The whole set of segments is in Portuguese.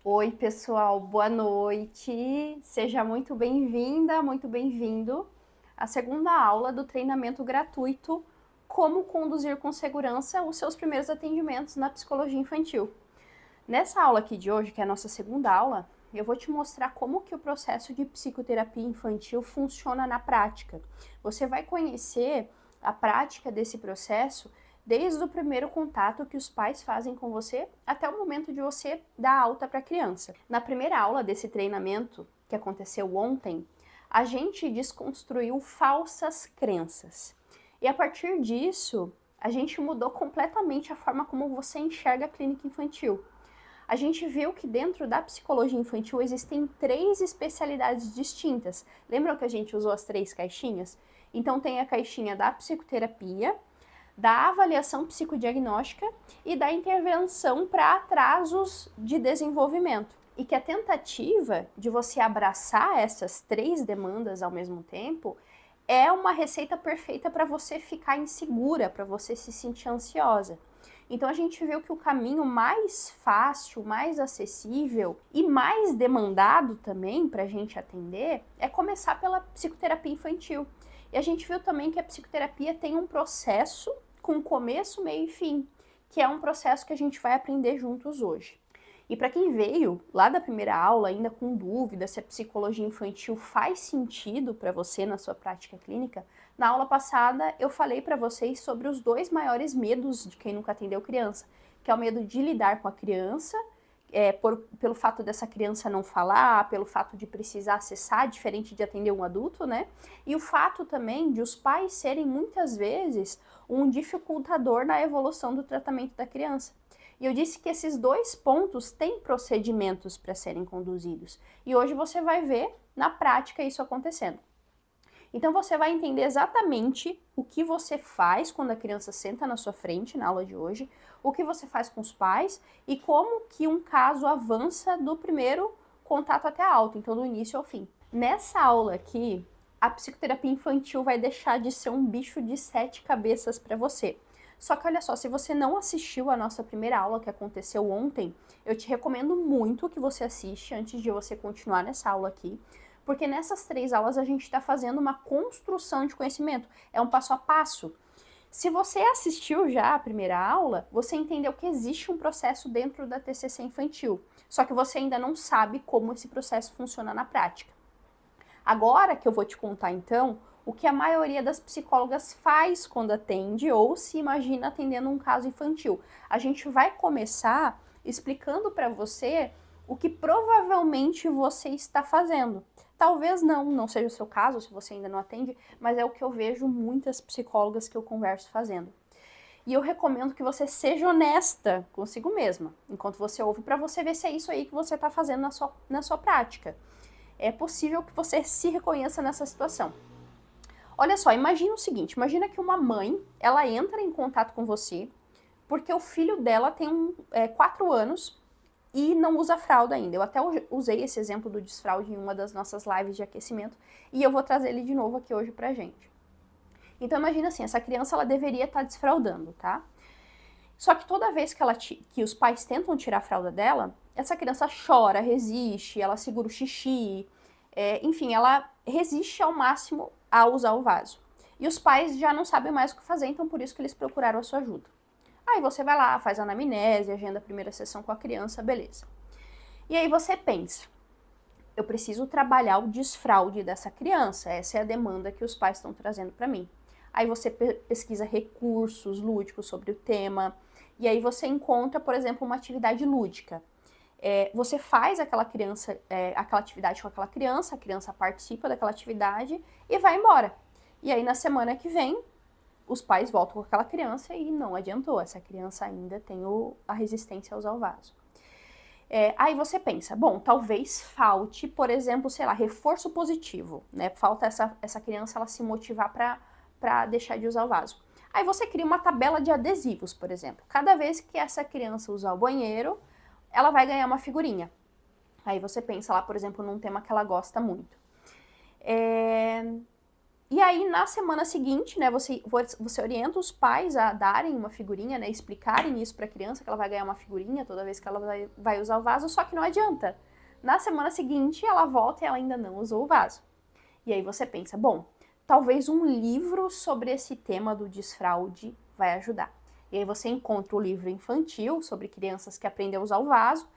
Oi, pessoal, boa noite. Seja muito bem-vinda, muito bem-vindo à segunda aula do treinamento gratuito Como conduzir com segurança os seus primeiros atendimentos na psicologia infantil. Nessa aula aqui de hoje, que é a nossa segunda aula, eu vou te mostrar como que o processo de psicoterapia infantil funciona na prática. Você vai conhecer a prática desse processo desde o primeiro contato que os pais fazem com você até o momento de você dar alta para a criança. Na primeira aula desse treinamento, que aconteceu ontem, a gente desconstruiu falsas crenças. E a partir disso, a gente mudou completamente a forma como você enxerga a clínica infantil. A gente viu que dentro da psicologia infantil existem 3 especialidades distintas. Lembram que a gente usou as 3 caixinhas? Então tem a caixinha da psicoterapia, da avaliação psicodiagnóstica e da intervenção para atrasos de desenvolvimento. E que a tentativa de você abraçar essas 3 demandas ao mesmo tempo é uma receita perfeita para você ficar insegura, para você se sentir ansiosa. Então a gente viu que o caminho mais fácil, mais acessível e mais demandado também para a gente atender é começar pela psicoterapia infantil. E a gente viu também que a psicoterapia tem um processo com começo, meio e fim, que é um processo que a gente vai aprender juntos hoje. E para quem veio lá da primeira aula ainda com dúvida se a psicologia infantil faz sentido para você na sua prática clínica, na aula passada eu falei para vocês sobre os 2 maiores medos de quem nunca atendeu criança, que é o medo de lidar com a criança, pelo fato dessa criança não falar, pelo fato de precisar acessar, diferente de atender um adulto, né? E o fato também de os pais serem muitas vezes um dificultador na evolução do tratamento da criança. E eu disse que esses 2 pontos têm procedimentos para serem conduzidos. E hoje você vai ver na prática isso acontecendo. Então você vai entender exatamente o que você faz quando a criança senta na sua frente na aula de hoje, o que você faz com os pais e como que um caso avança do primeiro contato até a alta, então do início ao fim. Nessa aula aqui, a psicoterapia infantil vai deixar de ser um bicho de 7 cabeças para você. Só que olha só, se você não assistiu a nossa primeira aula que aconteceu ontem, eu te recomendo muito que você assiste antes de você continuar nessa aula aqui, porque nessas 3 aulas a gente está fazendo uma construção de conhecimento, é um passo a passo. Se você assistiu já a primeira aula, você entendeu que existe um processo dentro da TCC infantil, só que você ainda não sabe como esse processo funciona na prática. Agora que eu vou te contar então o que a maioria das psicólogas faz quando atende ou se imagina atendendo um caso infantil. A gente vai começar explicando para você o que provavelmente você está fazendo. Talvez não seja o seu caso, se você ainda não atende, mas é o que eu vejo muitas psicólogas que eu converso fazendo. E eu recomendo que você seja honesta consigo mesma, enquanto você ouve, para você ver se é isso aí que você está fazendo na sua prática. É possível que você se reconheça nessa situação. Olha só, imagina o seguinte, imagina que uma mãe, ela entra em contato com você porque o filho dela tem 4 anos e não usa fralda ainda. Eu até usei esse exemplo do desfraude em uma das nossas lives de aquecimento e eu vou trazer ele de novo aqui hoje pra gente. Então imagina assim, essa criança ela deveria estar desfraudando, tá? Só que toda vez que os pais tentam tirar a fralda dela, essa criança chora, resiste, ela segura o xixi, enfim, ela resiste ao máximo a usar o vaso. E os pais já não sabem mais o que fazer, então por isso que eles procuraram a sua ajuda. Aí você vai lá, faz a anamnese, agenda a primeira sessão com a criança, beleza. E aí você pensa, eu preciso trabalhar o desfraude dessa criança, essa é a demanda que os pais estão trazendo para mim. Aí você pesquisa recursos lúdicos sobre o tema, e aí você encontra, por exemplo, uma atividade lúdica. Você faz aquela atividade com aquela criança, a criança participa daquela atividade e vai embora. E aí na semana que vem, os pais voltam com aquela criança e não adiantou, essa criança ainda tem a resistência a usar o vaso. Aí você pensa, bom, talvez falte, por exemplo, sei lá, reforço positivo, né? Falta essa criança ela se motivar para deixar de usar o vaso. Aí você cria uma tabela de adesivos, por exemplo. Cada vez que essa criança usar o banheiro, ela vai ganhar uma figurinha. Aí você pensa lá, por exemplo, num tema que ela gosta muito. E aí, na semana seguinte, né, você orienta os pais a darem uma figurinha, né, explicarem isso para a criança, que ela vai ganhar uma figurinha toda vez que ela vai usar o vaso, só que não adianta. Na semana seguinte, ela volta e ela ainda não usou o vaso. E aí você pensa, bom, talvez um livro sobre esse tema do desfraude vai ajudar. E aí você encontra o livro infantil sobre crianças que aprendem a usar o vaso,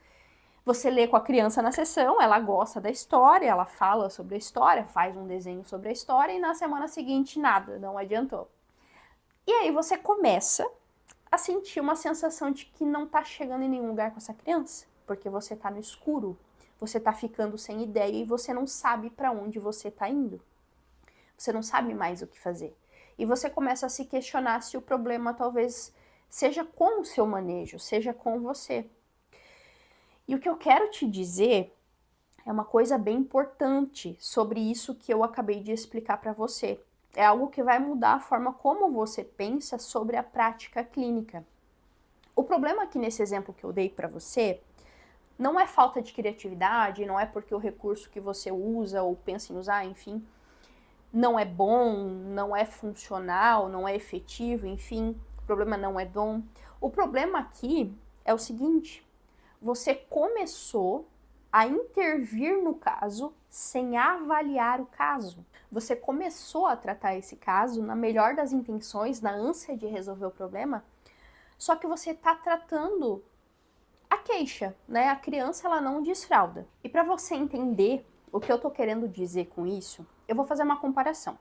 você lê com a criança na sessão, ela gosta da história, ela fala sobre a história, faz um desenho sobre a história e na semana seguinte nada, não adiantou. E aí você começa a sentir uma sensação de que não tá chegando em nenhum lugar com essa criança, porque você tá no escuro, você tá ficando sem ideia e você não sabe para onde você tá indo. Você não sabe mais o que fazer. E você começa a se questionar se o problema talvez seja com o seu manejo, seja com você. E o que eu quero te dizer é uma coisa bem importante sobre isso que eu acabei de explicar para você. É algo que vai mudar a forma como você pensa sobre a prática clínica. O problema aqui nesse exemplo que eu dei para você não é falta de criatividade, não é porque o recurso que você usa ou pensa em usar, enfim, não é bom, não é funcional, não é efetivo, enfim, o problema não é dom. O problema aqui é o seguinte: você começou a intervir no caso sem avaliar o caso. Você começou a tratar esse caso na melhor das intenções, na ânsia de resolver o problema, só que você está tratando a queixa, né? A criança, ela não desfralda. E para você entender o que eu tô querendo dizer com isso, eu vou fazer uma comparação.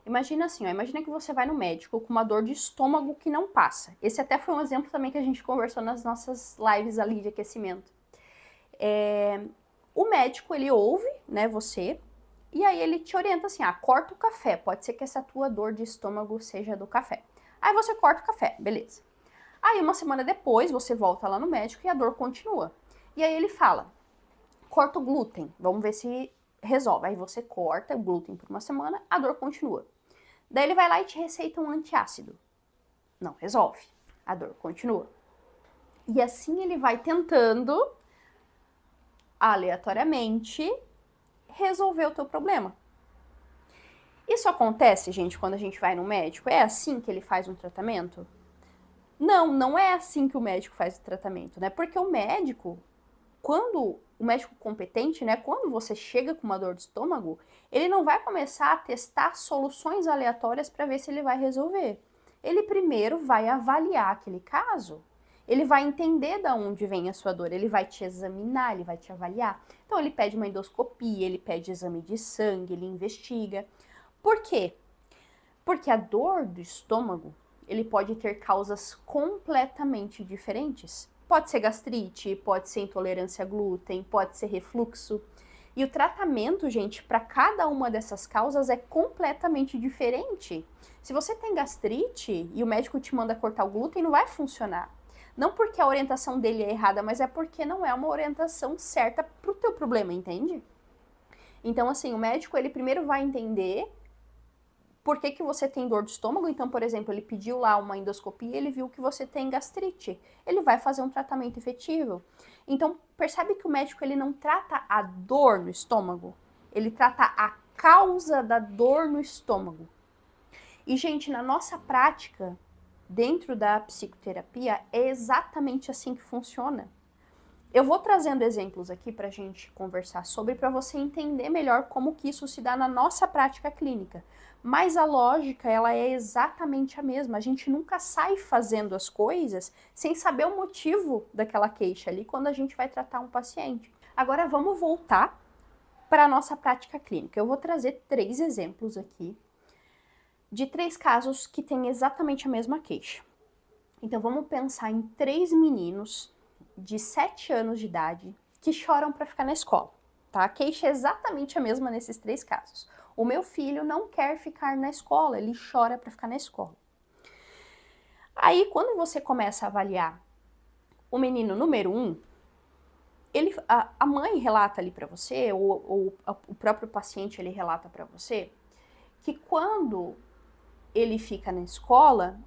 Imagina assim, ó, imagina que você vai no médico com uma dor de estômago que não passa. Esse até foi um exemplo também que a gente conversou nas nossas lives ali de aquecimento. O médico, ele ouve, né, você, e aí ele te orienta assim, corta o café, pode ser que essa tua dor de estômago seja do café. Aí você corta o café, beleza. Aí uma semana depois, você volta lá no médico e a dor continua. E aí ele fala, corta o glúten, vamos ver se resolve. Aí você corta o glúten por uma semana, a dor continua. Daí ele vai lá e te receita um antiácido. Não resolve, a dor continua. E assim ele vai tentando, aleatoriamente, resolver o teu problema. Isso acontece, gente, quando a gente vai no médico? É assim que ele faz um tratamento? Não, não é assim que o médico faz o tratamento, né? Porque o médico, quando o médico competente, né, quando você chega com uma dor de estômago, ele não vai começar a testar soluções aleatórias para ver se ele vai resolver. Ele primeiro vai avaliar aquele caso. Ele vai entender de onde vem a sua dor, ele vai te examinar, ele vai te avaliar. Então ele pede uma endoscopia, ele pede exame de sangue, ele investiga. Por quê? Porque a dor do estômago, ele pode ter causas completamente diferentes. Pode ser gastrite, pode ser intolerância a glúten, pode ser refluxo. E o tratamento, gente, para cada uma dessas causas é completamente diferente. Se você tem gastrite e o médico te manda cortar o glúten, não vai funcionar. Não porque a orientação dele é errada, mas é porque não é uma orientação certa para o teu problema, entende? Então, assim, o médico, ele primeiro vai entender por que você tem dor de estômago. Então, por exemplo, ele pediu lá uma endoscopia, ele viu que você tem gastrite. Ele vai fazer um tratamento efetivo. Então, percebe que o médico, ele não trata a dor no estômago, ele trata a causa da dor no estômago. E, gente, na nossa prática, dentro da psicoterapia, é exatamente assim que funciona. Eu vou trazendo exemplos aqui para a gente conversar sobre, para você entender melhor como que isso se dá na nossa prática clínica. Mas a lógica, ela é exatamente a mesma. A gente nunca sai fazendo as coisas sem saber o motivo daquela queixa ali quando a gente vai tratar um paciente. Agora vamos voltar para a nossa prática clínica. Eu vou trazer 3 exemplos aqui de 3 casos que têm exatamente a mesma queixa. Então vamos pensar em 3 meninos de 7 anos de idade que choram para ficar na escola, tá? A queixa é exatamente a mesma nesses 3 casos. O meu filho não quer ficar na escola, ele chora para ficar na escola. Aí, quando você começa a avaliar o menino número 1, a mãe relata ali para você, ou o próprio paciente ele relata para você, que quando ele fica na escola,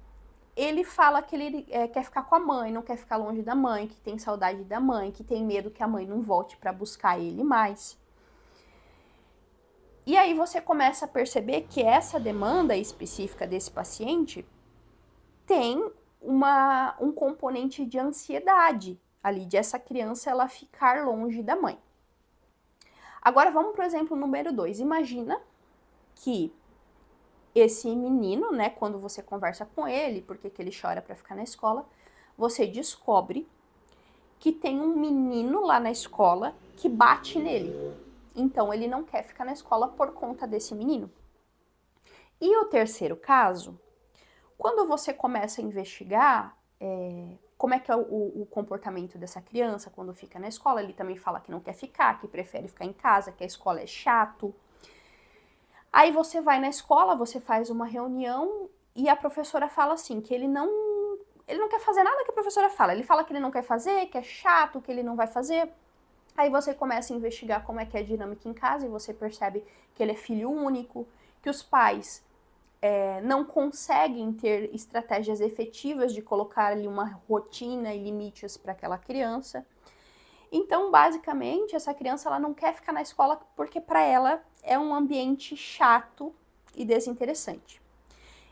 ele fala que ele quer ficar com a mãe, não quer ficar longe da mãe, que tem saudade da mãe, que tem medo que a mãe não volte para buscar ele mais. E aí você começa a perceber que essa demanda específica desse paciente tem um componente de ansiedade ali, de essa criança ela ficar longe da mãe. Agora vamos para o exemplo número 2. Imagina que esse menino, né, quando você conversa com ele, porque que ele chora para ficar na escola, você descobre que tem um menino lá na escola que bate nele. Então ele não quer ficar na escola por conta desse menino. E o terceiro caso, quando você começa a investigar como é que é o comportamento dessa criança quando fica na escola, ele também fala que não quer ficar, que prefere ficar em casa, que a escola é chato. Aí você vai na escola, você faz uma reunião e a professora fala assim, que ele não quer fazer nada que a professora fala. Ele fala que ele não quer fazer, que é chato, que ele não vai fazer. Aí você começa a investigar como é que é a dinâmica em casa e você percebe que ele é filho único, que os pais não conseguem ter estratégias efetivas de colocar ali uma rotina e limites para aquela criança. Então, basicamente, essa criança ela não quer ficar na escola porque para ela é um ambiente chato e desinteressante.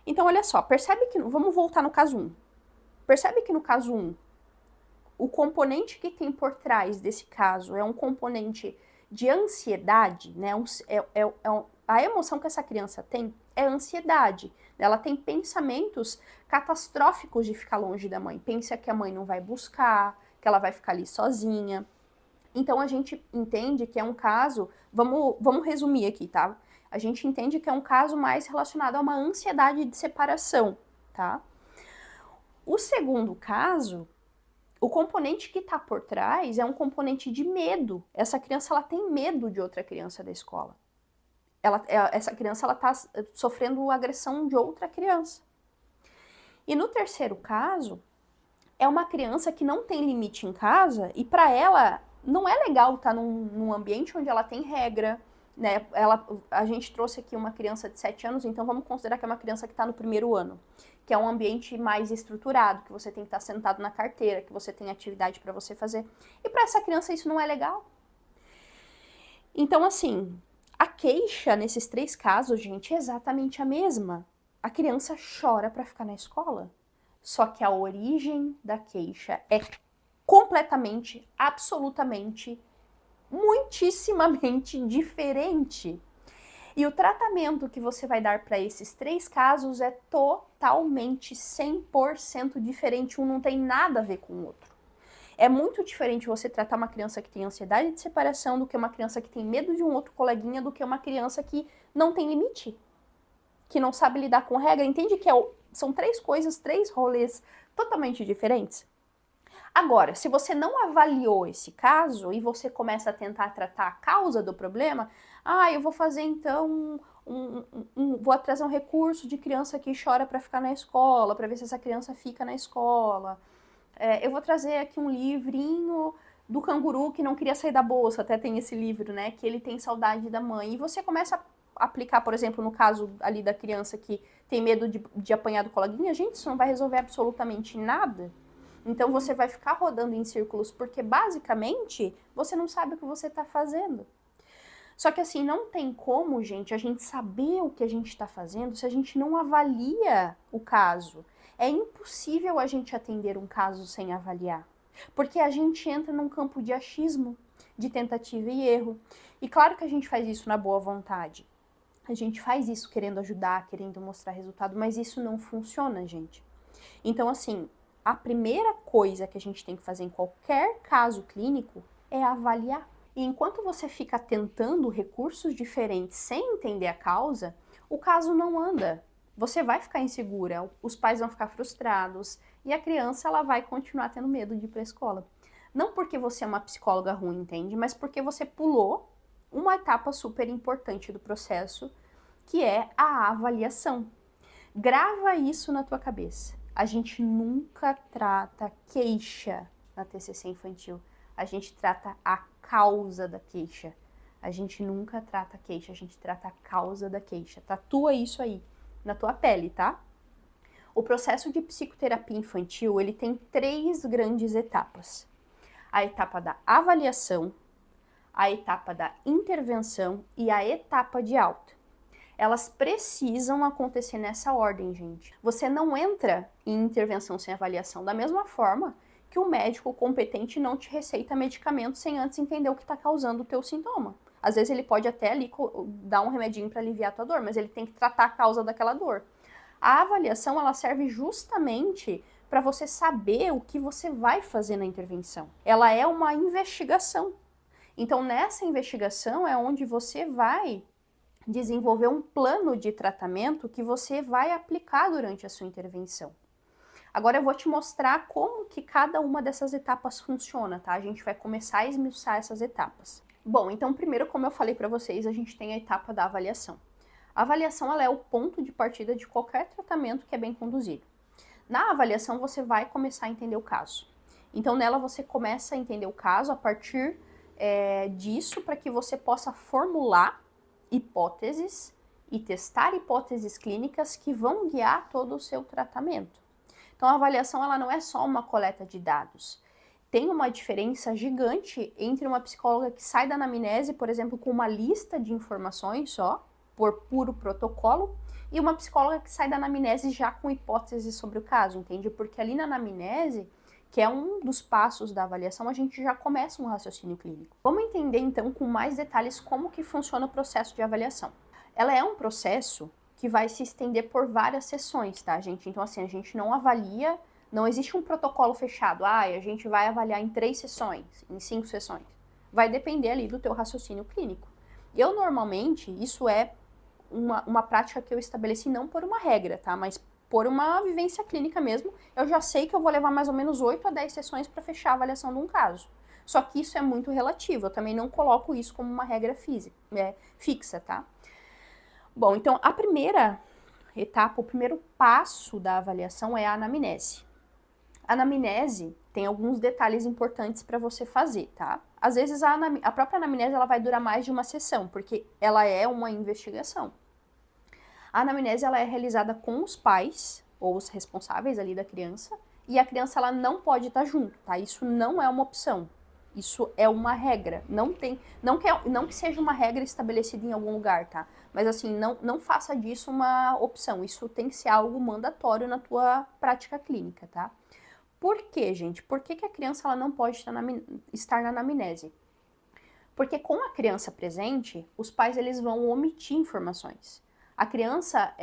Então, olha só, percebe que... Vamos voltar no caso 1. Percebe que no caso 1, o componente que tem por trás desse caso é um componente de ansiedade, né? A emoção que essa criança tem é ansiedade. Ela tem pensamentos catastróficos de ficar longe da mãe. Pensa que a mãe não vai buscar, que ela vai ficar ali sozinha. Então a gente entende que é um caso, vamos resumir aqui, tá? A gente entende que é um caso mais relacionado a uma ansiedade de separação, tá? O segundo caso, o componente que tá por trás é um componente de medo. Essa criança, ela tem medo de outra criança da escola. Essa criança, ela tá sofrendo agressão de outra criança. E no terceiro caso, é uma criança que não tem limite em casa e para ela não é legal estar num ambiente onde ela tem regra, né? A gente trouxe aqui uma criança de 7 anos, então vamos considerar que é uma criança que está no primeiro ano, que é um ambiente mais estruturado, que você tem que estar sentado na carteira, que você tem atividade para você fazer. E para essa criança isso não é legal. Então, assim, a queixa nesses 3 casos, gente, é exatamente a mesma. A criança chora para ficar na escola. Só que a origem da queixa é completamente, absolutamente, muitíssimamente diferente. E o tratamento que você vai dar para esses 3 casos é totalmente 100% diferente. Um não tem nada a ver com o outro. É muito diferente você tratar uma criança que tem ansiedade de separação do que uma criança que tem medo de um outro coleguinha, do que uma criança que não tem limite, que não sabe lidar com regra. Entende que são 3 coisas, 3 rolês totalmente diferentes? Agora, se você não avaliou esse caso e você começa a tentar tratar a causa do problema, eu vou fazer então vou trazer um recurso de criança que chora para ficar na escola, para ver se essa criança fica na escola. Eu vou trazer aqui um livrinho do canguru que não queria sair da bolsa, até tem esse livro, né, que ele tem saudade da mãe. E você começa a aplicar, por exemplo, no caso ali da criança que tem medo de apanhar do coleguinha, gente, isso não vai resolver absolutamente nada. Então você vai ficar rodando em círculos porque basicamente você não sabe o que você está fazendo. Só que assim, não tem como, gente, a gente saber o que a gente está fazendo se a gente não avalia o caso. É impossível a gente atender um caso sem avaliar, porque a gente entra num campo de achismo, de tentativa e erro. E claro que a gente faz isso na boa vontade. A gente faz isso querendo ajudar, querendo mostrar resultado, mas isso não funciona, gente. Então, assim, a primeira coisa que a gente tem que fazer em qualquer caso clínico é avaliar. E enquanto você fica tentando recursos diferentes sem entender a causa, o caso não anda. Você vai ficar insegura, os pais vão ficar frustrados e a criança ela vai continuar tendo medo de ir para a escola. Não porque você é uma psicóloga ruim, entende? Mas porque você pulou uma etapa super importante do processo, que é a avaliação. Grava isso na tua cabeça. A gente nunca trata queixa na TCC infantil. A gente trata a causa da queixa. A gente nunca trata a queixa, a gente trata a causa da queixa. Tatua isso aí na tua pele, tá? O processo de psicoterapia infantil, ele tem 3 grandes etapas. A etapa da avaliação, a etapa da intervenção e a etapa de alta. Elas precisam acontecer nessa ordem, gente. Você não entra em intervenção sem avaliação, da mesma forma que o médico competente não te receita medicamento sem antes entender o que está causando o teu sintoma. Às vezes ele pode até ali dar um remedinho para aliviar a tua dor, mas ele tem que tratar a causa daquela dor. A avaliação, ela serve justamente para você saber o que você vai fazer na intervenção. Ela é uma investigação. Então, nessa investigação é onde você vai desenvolver um plano de tratamento que você vai aplicar durante a sua intervenção. Agora eu vou te mostrar como que cada uma dessas etapas funciona, tá? A gente vai começar a esmiuçar essas etapas. Bom, então primeiro, como eu falei para vocês, a gente tem a etapa da avaliação. A avaliação, ela é o ponto de partida de qualquer tratamento que é bem conduzido. Na avaliação, você vai começar a entender o caso. Então, nela você começa a entender o caso a partir disso, para que você possa formular hipóteses e testar hipóteses clínicas que vão guiar todo o seu tratamento. Então, a avaliação, ela não é só uma coleta de dados. Tem uma diferença gigante entre uma psicóloga que sai da anamnese, por exemplo, com uma lista de informações só, por puro protocolo, e uma psicóloga que sai da anamnese já com hipóteses sobre o caso, entende? Porque ali na anamnese, que é um dos passos da avaliação, a gente já começa um raciocínio clínico. Vamos entender então com mais detalhes como que funciona o processo de avaliação. Ela é um processo que vai se estender por várias sessões, tá, gente? Então, assim, a gente não avalia, não existe um protocolo fechado. A gente vai avaliar em 3 sessões, em 5 sessões. Vai depender ali do teu raciocínio clínico. Eu, normalmente, isso é uma prática que eu estabeleci não por uma regra, tá? Mas por uma vivência clínica mesmo. Eu já sei que eu vou levar mais ou menos 8 a 10 sessões para fechar a avaliação de um caso. Só que isso é muito relativo. Eu também não coloco isso como uma regra fixa, tá? Bom, então a primeira etapa, o primeiro passo da avaliação é a anamnese. A anamnese tem alguns detalhes importantes para você fazer, tá? Às vezes a própria anamnese ela vai durar mais de uma sessão, porque ela é uma investigação. A anamnese ela é realizada com os pais, ou os responsáveis ali da criança, e a criança ela não pode estar junto, tá? Isso não é uma opção. Isso é uma regra. Não que seja uma regra estabelecida em algum lugar, tá? Mas assim, não faça disso uma opção. Isso tem que ser algo mandatório na tua prática clínica, tá? Por quê, gente? Por que a criança ela não pode estar na anamnese? Porque com a criança presente, os pais eles vão omitir informações. A criança,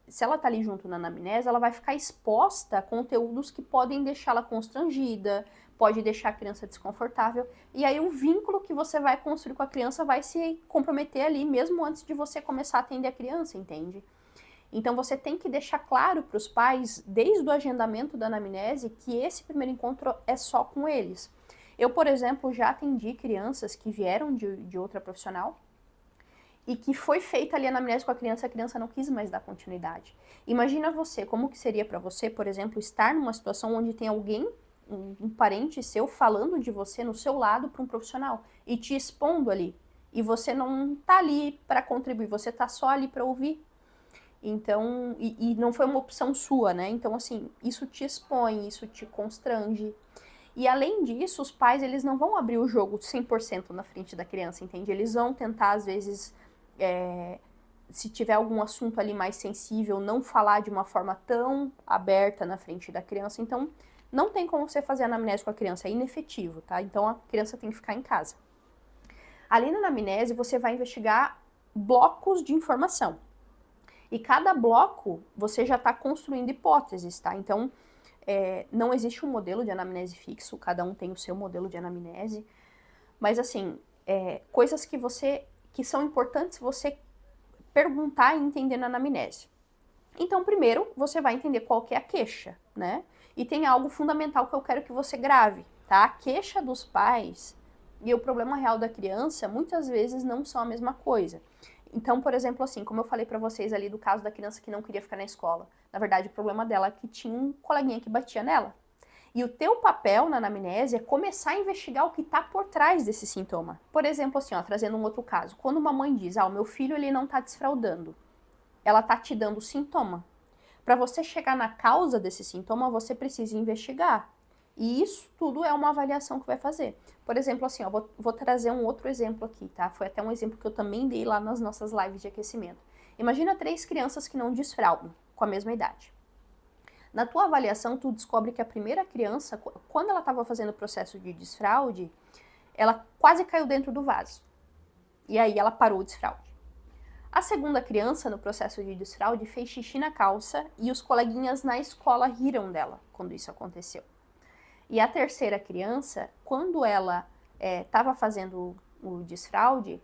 se ela tá ali junto na anamnese, ela vai ficar exposta a conteúdos que podem deixá-la constrangida, pode deixar a criança desconfortável, e aí o vínculo que você vai construir com a criança vai se comprometer ali, mesmo antes de você começar a atender a criança, entende? Então você tem que deixar claro para os pais, desde o agendamento da anamnese, que esse primeiro encontro é só com eles. Eu, por exemplo, já atendi crianças que vieram de outra profissional, e que foi feita ali a anamnese com a criança não quis mais dar continuidade. Imagina você, como que seria para você, por exemplo, estar numa situação onde tem alguém, um parente seu, falando de você no seu lado para um profissional e te expondo ali. E você não tá ali para contribuir, você tá só ali para ouvir. Então, e não foi uma opção sua, né? Então, assim, isso te expõe, isso te constrange. E além disso, os pais, eles não vão abrir o jogo 100% na frente da criança, entende? Eles vão tentar, às vezes, se tiver algum assunto ali mais sensível, não falar de uma forma tão aberta na frente da criança. Então, não tem como você fazer anamnese com a criança, é inefetivo, tá? Então, a criança tem que ficar em casa. Ali na anamnese, você vai investigar blocos de informação. E cada bloco, você já está construindo hipóteses, tá? Então, não existe um modelo de anamnese fixo, cada um tem o seu modelo de anamnese. Mas, assim, coisas que são importantes você perguntar e entender na anamnese. Então, primeiro, você vai entender qual que é a queixa, né? E tem algo fundamental que eu quero que você grave, tá? A queixa dos pais e o problema real da criança, muitas vezes, não são a mesma coisa. Então, por exemplo, assim, como eu falei pra vocês ali do caso da criança que não queria ficar na escola. Na verdade, o problema dela é que tinha um coleguinha que batia nela. E o teu papel na anamnese é começar a investigar o que está por trás desse sintoma. Por exemplo, assim, ó, trazendo um outro caso. Quando uma mãe diz, o meu filho ele não está desfraldando, ela está te dando sintoma. Para você chegar na causa desse sintoma, você precisa investigar. E isso tudo é uma avaliação que vai fazer. Por exemplo, assim, ó, vou trazer um outro exemplo aqui, tá? Foi até um exemplo que eu também dei lá nas nossas lives de aquecimento. Imagina 3 crianças que não desfraldam, com a mesma idade. Na tua avaliação, tu descobre que a primeira criança, quando ela estava fazendo o processo de desfraude, ela quase caiu dentro do vaso. E aí ela parou o desfraude. A segunda criança, no processo de desfraude, fez xixi na calça e os coleguinhas na escola riram dela quando isso aconteceu. E a terceira criança, quando ela estava fazendo o desfraude,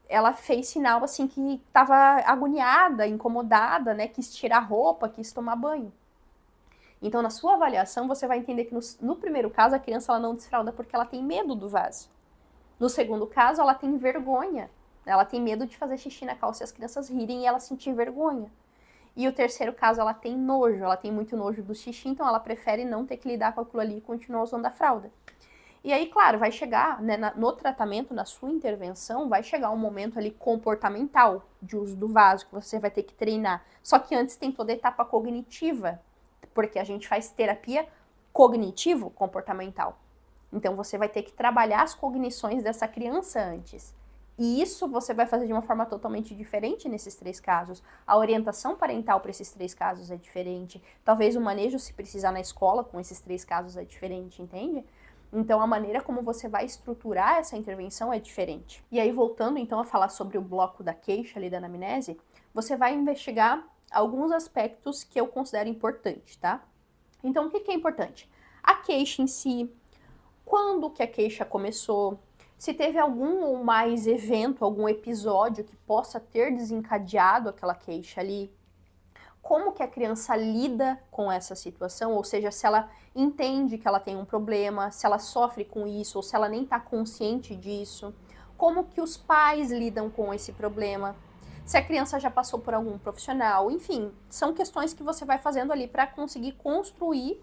ela fez sinal assim que estava agoniada, incomodada, né? Quis tirar roupa, quis tomar banho. Então, na sua avaliação, você vai entender que no primeiro caso, a criança ela não desfralda porque ela tem medo do vaso. No segundo caso, ela tem vergonha. Ela tem medo de fazer xixi na calça e as crianças rirem e ela sentir vergonha. E o terceiro caso, ela tem nojo, ela tem muito nojo do xixi, então ela prefere não ter que lidar com aquilo ali e continuar usando a fralda. E aí, claro, vai chegar, né, no tratamento, na sua intervenção, vai chegar um momento ali comportamental de uso do vaso, que você vai ter que treinar. Só que antes tem toda a etapa cognitiva, porque a gente faz terapia cognitivo-comportamental. Então, você vai ter que trabalhar as cognições dessa criança antes. E isso você vai fazer de uma forma totalmente diferente nesses 3 casos. A orientação parental para esses 3 casos é diferente. Talvez o manejo, se precisar na escola, com esses 3 casos é diferente, entende? Então, a maneira como você vai estruturar essa intervenção é diferente. E aí, voltando então a falar sobre o bloco da queixa ali da anamnese, você vai investigar alguns aspectos que eu considero importantes, tá? Então, o que é importante? A queixa em si, quando que a queixa começou, se teve algum ou mais evento, algum episódio que possa ter desencadeado aquela queixa ali, como que a criança lida com essa situação, ou seja, se ela entende que ela tem um problema, se ela sofre com isso, ou se ela nem está consciente disso, como que os pais lidam com esse problema, se a criança já passou por algum profissional, enfim, são questões que você vai fazendo ali para conseguir construir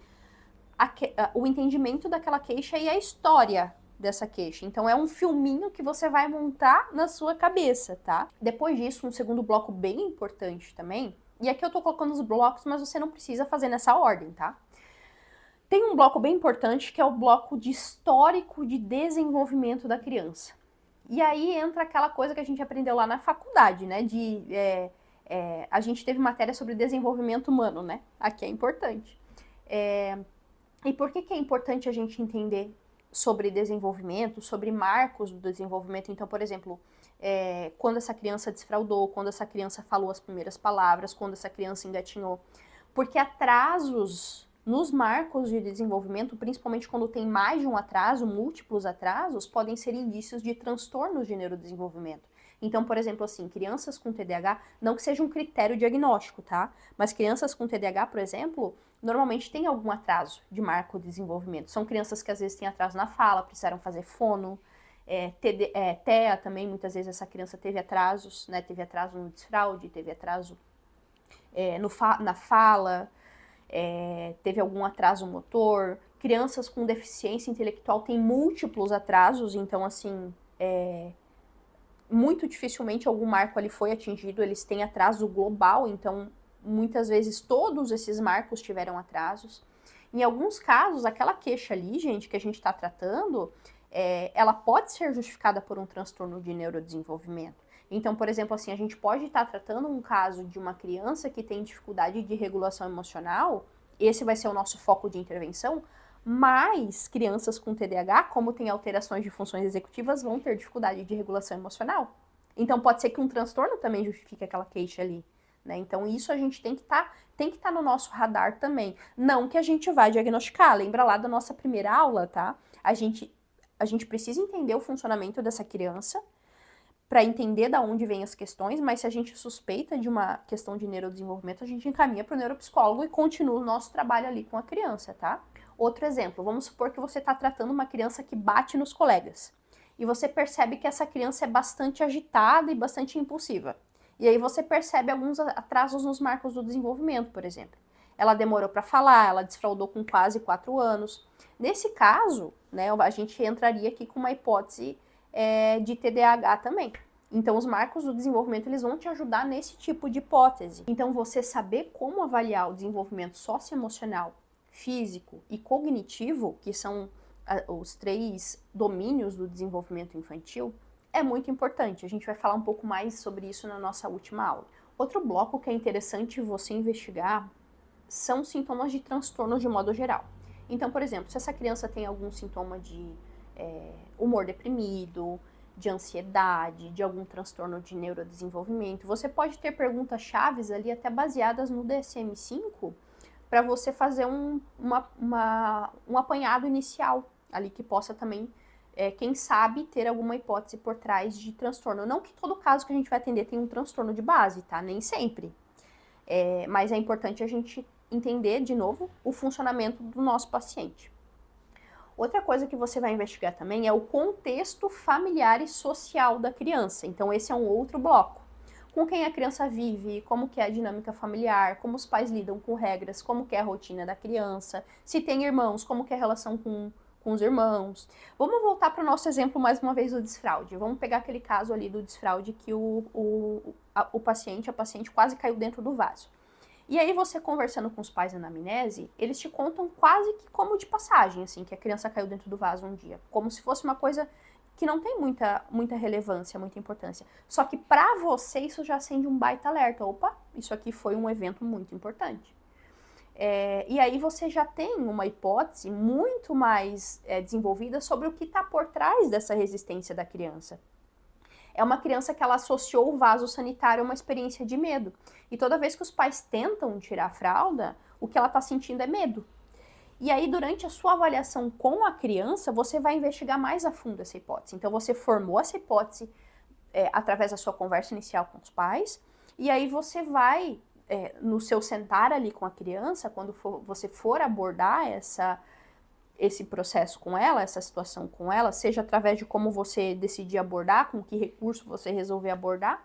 o entendimento daquela queixa e a história dessa queixa. Então é um filminho que você vai montar na sua cabeça, tá? Depois disso, um segundo bloco bem importante também, e aqui eu tô colocando os blocos, mas você não precisa fazer nessa ordem, tá? Tem um bloco bem importante que é o bloco de histórico de desenvolvimento da criança. E aí entra aquela coisa que a gente aprendeu lá na faculdade, né? A gente teve matéria sobre desenvolvimento humano, né? Aqui é importante. E por que é importante a gente entender sobre desenvolvimento, sobre marcos do desenvolvimento? Então, por exemplo, quando essa criança desfraldou, quando essa criança falou as primeiras palavras, quando essa criança engatinhou. Porque atrasos nos marcos de desenvolvimento, principalmente quando tem mais de um atraso, múltiplos atrasos, podem ser indícios de transtornos de neurodesenvolvimento. Então, por exemplo, assim, crianças com TDAH, não que seja um critério diagnóstico, tá? Mas crianças com TDAH, por exemplo, normalmente têm algum atraso de marco de desenvolvimento. São crianças que às vezes têm atraso na fala, precisaram fazer fono, TEA também, muitas vezes essa criança teve atrasos, né? Teve atraso no desfraude, teve atraso na fala, teve algum atraso motor. Crianças com deficiência intelectual têm múltiplos atrasos, então, assim, muito dificilmente algum marco ali foi atingido, eles têm atraso global, então, muitas vezes todos esses marcos tiveram atrasos. Em alguns casos, aquela queixa ali, gente, que a gente está tratando, ela pode ser justificada por um transtorno de neurodesenvolvimento. Então, por exemplo, assim, a gente pode estar tratando um caso de uma criança que tem dificuldade de regulação emocional, esse vai ser o nosso foco de intervenção, mas crianças com TDAH, como tem alterações de funções executivas, vão ter dificuldade de regulação emocional. Então, pode ser que um transtorno também justifique aquela queixa ali, né? Então, isso a gente tem que estar no nosso radar também. Não que a gente vá diagnosticar, lembra lá da nossa primeira aula, tá? A gente precisa entender o funcionamento dessa criança, para entender de onde vêm as questões, mas se a gente suspeita de uma questão de neurodesenvolvimento, a gente encaminha para o neuropsicólogo e continua o nosso trabalho ali com a criança, tá? Outro exemplo, vamos supor que você está tratando uma criança que bate nos colegas, e você percebe que essa criança é bastante agitada e bastante impulsiva. E aí você percebe alguns atrasos nos marcos do desenvolvimento, por exemplo. Ela demorou para falar, ela desfraldou com quase 4 anos. Nesse caso, né, a gente entraria aqui com uma hipótese de TDAH também. Então, os marcos do desenvolvimento, eles vão te ajudar nesse tipo de hipótese. Então, você saber como avaliar o desenvolvimento socioemocional físico e cognitivo, que são os 3 domínios do desenvolvimento infantil, é muito importante. A gente vai falar um pouco mais sobre isso na nossa última aula. Outro bloco que é interessante você investigar são sintomas de transtorno de modo geral. Então, por exemplo, se essa criança tem algum sintoma de humor deprimido, de ansiedade, de algum transtorno de neurodesenvolvimento, você pode ter perguntas-chave ali até baseadas no DSM-5 para você fazer um apanhado inicial ali que possa também, quem sabe, ter alguma hipótese por trás de transtorno. Não que todo caso que a gente vai atender tenha um transtorno de base, tá? Nem sempre. Mas é importante a gente entender, de novo, o funcionamento do nosso paciente. Outra coisa que você vai investigar também é o contexto familiar e social da criança. Então, esse é um outro bloco. Com quem a criança vive, como que é a dinâmica familiar, como os pais lidam com regras, como que é a rotina da criança, se tem irmãos, como que é a relação com os irmãos. Vamos voltar para o nosso exemplo mais uma vez do desfraude. Vamos pegar aquele caso ali do desfraude que a paciente quase caiu dentro do vaso. E aí você conversando com os pais na anamnese, eles te contam quase que como de passagem, assim, que a criança caiu dentro do vaso um dia. Como se fosse uma coisa que não tem muita relevância, muita importância. Só que para você isso já acende um baita alerta. Opa, isso aqui foi um evento muito importante. E aí você já tem uma hipótese muito mais desenvolvida sobre o que está por trás dessa resistência da criança. É uma criança que ela associou o vaso sanitário a uma experiência de medo. E toda vez que os pais tentam tirar a fralda, o que ela está sentindo é medo. E aí, durante a sua avaliação com a criança, você vai investigar mais a fundo essa hipótese. Então, você formou essa hipótese através da sua conversa inicial com os pais, e aí você vai, no seu sentar ali com a criança, quando você for abordar esse processo com ela, essa situação com ela, seja através de como você decidir abordar, com que recurso você resolver abordar,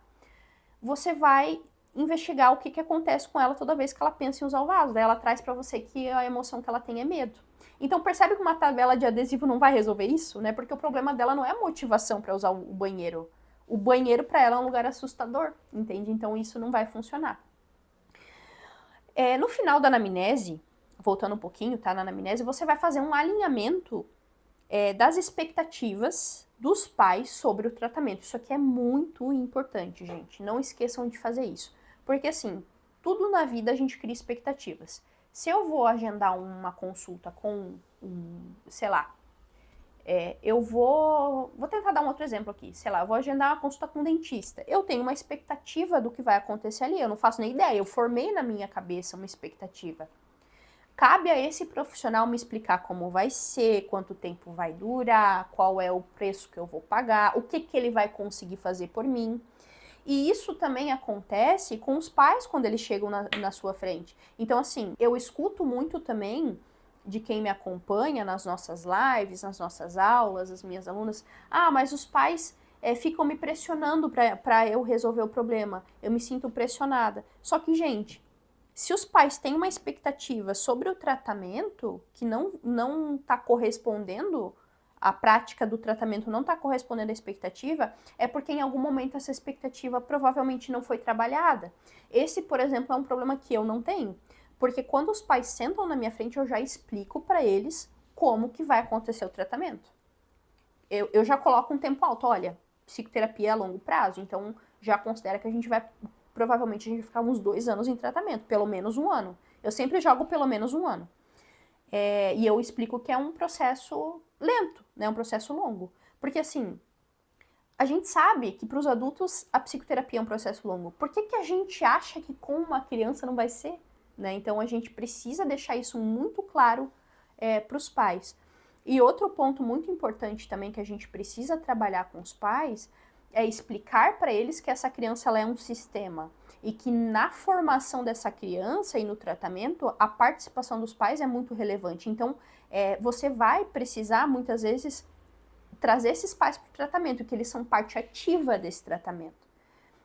você vai investigar o que acontece com ela toda vez que ela pensa em usar o vaso. Daí ela traz para você que a emoção que ela tem é medo. Então percebe que uma tabela de adesivo não vai resolver isso, né? Porque o problema dela não é a motivação para usar o banheiro. O banheiro para ela é um lugar assustador, entende? Então isso não vai funcionar. No final da anamnese, voltando um pouquinho, tá? Na anamnese, você vai fazer um alinhamento das expectativas dos pais sobre o tratamento. Isso aqui é muito importante, gente. Não esqueçam de fazer isso. Porque, assim, tudo na vida a gente cria expectativas. Se eu vou agendar uma consulta com, sei lá, eu vou tentar dar um outro exemplo aqui. Sei lá, eu vou agendar uma consulta com um dentista. Eu tenho uma expectativa do que vai acontecer ali. Eu não faço nem ideia. Eu formei na minha cabeça uma expectativa. Cabe a esse profissional me explicar como vai ser, quanto tempo vai durar, qual é o preço que eu vou pagar, o que ele vai conseguir fazer por mim. E isso também acontece com os pais quando eles chegam na sua frente. Então, assim, eu escuto muito também de quem me acompanha nas nossas lives, nas nossas aulas, as minhas alunas, mas os pais ficam me pressionando para eu resolver o problema. Eu me sinto pressionada. Só que, gente, se os pais têm uma expectativa sobre o tratamento que não está correspondendo, a prática do tratamento não está correspondendo à expectativa, é porque em algum momento essa expectativa provavelmente não foi trabalhada. Esse, por exemplo, é um problema que eu não tenho, porque quando os pais sentam na minha frente, eu já explico para eles como que vai acontecer o tratamento. Eu já coloco um tempo alto, olha, psicoterapia é a longo prazo, então já considera que provavelmente a gente vai ficar uns 2 anos em tratamento, pelo menos 1 ano. Eu sempre jogo pelo menos 1 ano. E eu explico que é um processo lento, né? Um processo longo. Porque, assim, a gente sabe que para os adultos a psicoterapia é um processo longo. Por que a gente acha que com uma criança não vai ser? Né? Então, a gente precisa deixar isso muito claro para os pais. E outro ponto muito importante também que a gente precisa trabalhar com os pais é explicar para eles que essa criança ela é um sistema e que na formação dessa criança e no tratamento a participação dos pais é muito relevante. Então, você vai precisar muitas vezes trazer esses pais para o tratamento, que eles são parte ativa desse tratamento.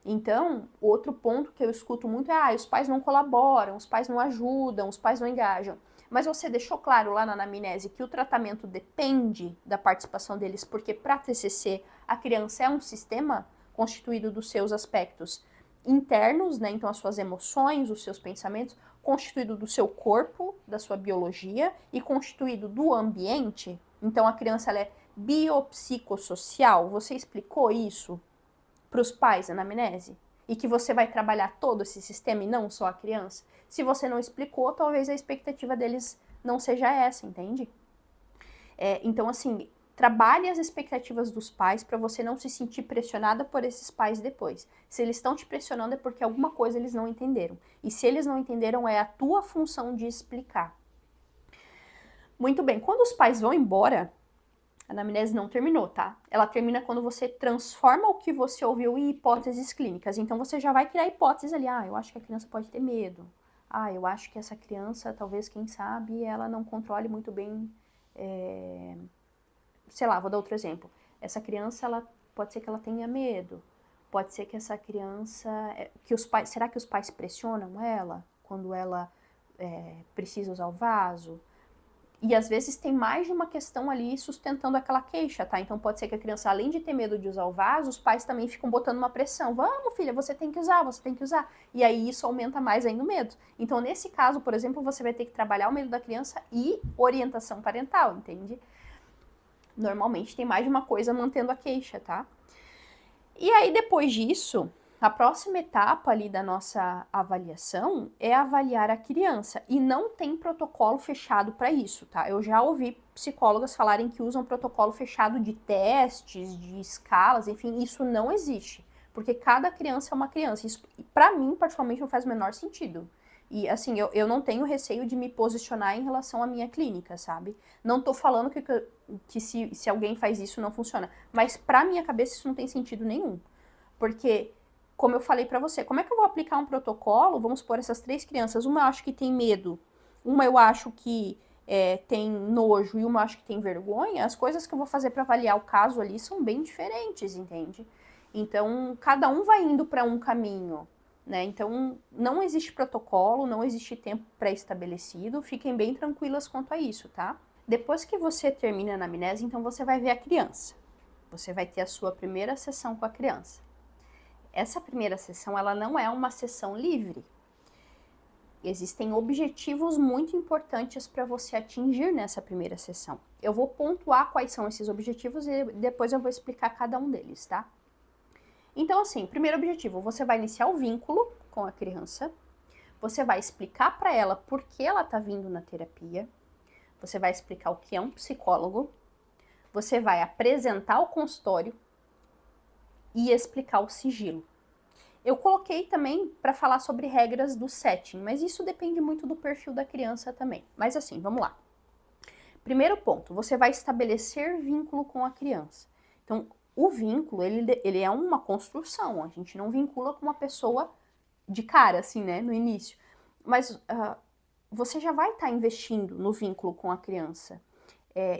Então, outro ponto que eu escuto muito é os pais não colaboram, os pais não ajudam, os pais não engajam. Mas você deixou claro lá na anamnese que o tratamento depende da participação deles, porque para TCC a criança é um sistema constituído dos seus aspectos internos, né? Então as suas emoções, os seus pensamentos, constituído do seu corpo, da sua biologia, e constituído do ambiente. Então, a criança ela é biopsicossocial. Você explicou isso para os pais na anamnese? E que você vai trabalhar todo esse sistema e não só a criança? Se você não explicou, talvez a expectativa deles não seja essa, entende? Então, assim, trabalhe as expectativas dos pais para você não se sentir pressionada por esses pais depois. Se eles estão te pressionando é porque alguma coisa eles não entenderam. E se eles não entenderam, é a tua função de explicar. Muito bem, quando os pais vão embora, a anamnese não terminou, tá? Ela termina quando você transforma o que você ouviu em hipóteses clínicas. Então você já vai criar hipóteses ali. Eu acho que a criança pode ter medo. Eu acho que essa criança, talvez, quem sabe, ela não controle muito bem... Sei lá, vou dar outro exemplo. Essa criança, ela pode ser que ela tenha medo. Pode ser que essa criança... será que os pais pressionam ela quando ela precisa usar o vaso? E às vezes tem mais de uma questão ali sustentando aquela queixa, tá? Então pode ser que a criança, além de ter medo de usar o vaso, os pais também ficam botando uma pressão. Vamos, filha, você tem que usar, você tem que usar. E aí isso aumenta mais ainda o medo. Então nesse caso, por exemplo, você vai ter que trabalhar o medo da criança e orientação parental, entende? Normalmente tem mais de uma coisa mantendo a queixa, tá? E aí depois disso... A próxima etapa ali da nossa avaliação é avaliar a criança e não tem protocolo fechado para isso, tá? Eu já ouvi psicólogas falarem que usam protocolo fechado de testes, de escalas, enfim, isso não existe, porque cada criança é uma criança. Isso, para mim, particularmente, não faz o menor sentido. E assim, eu não tenho receio de me posicionar em relação à minha clínica, sabe? Não tô falando que se alguém faz isso não funciona, mas pra minha cabeça isso não tem sentido nenhum, porque... Como eu falei pra você, como é que eu vou aplicar um protocolo? Vamos supor, essas 3 crianças, uma eu acho que tem medo, uma eu acho que tem nojo e uma eu acho que tem vergonha. As coisas que eu vou fazer pra avaliar o caso ali são bem diferentes, entende? Então, cada um vai indo pra um caminho, né? Então, não existe protocolo, não existe tempo pré-estabelecido, fiquem bem tranquilas quanto a isso, tá? Depois que você termina a anamnese, então você vai ver a criança. Você vai ter a sua primeira sessão com a criança. Essa primeira sessão, ela não é uma sessão livre. Existem objetivos muito importantes para você atingir nessa primeira sessão. Eu vou pontuar quais são esses objetivos e depois eu vou explicar cada um deles, tá? Então, assim, primeiro objetivo, você vai iniciar o vínculo com a criança, você vai explicar para ela por que ela tá vindo na terapia, você vai explicar o que é um psicólogo, você vai apresentar o consultório, e explicar o sigilo. Eu coloquei também para falar sobre regras do setting, mas isso depende muito do perfil da criança também. Mas assim, vamos lá. Primeiro ponto, você vai estabelecer vínculo com a criança. Então, o vínculo, ele é uma construção, a gente não vincula com uma pessoa de cara, assim, né, no início. Mas você já vai estar investindo no vínculo com a criança.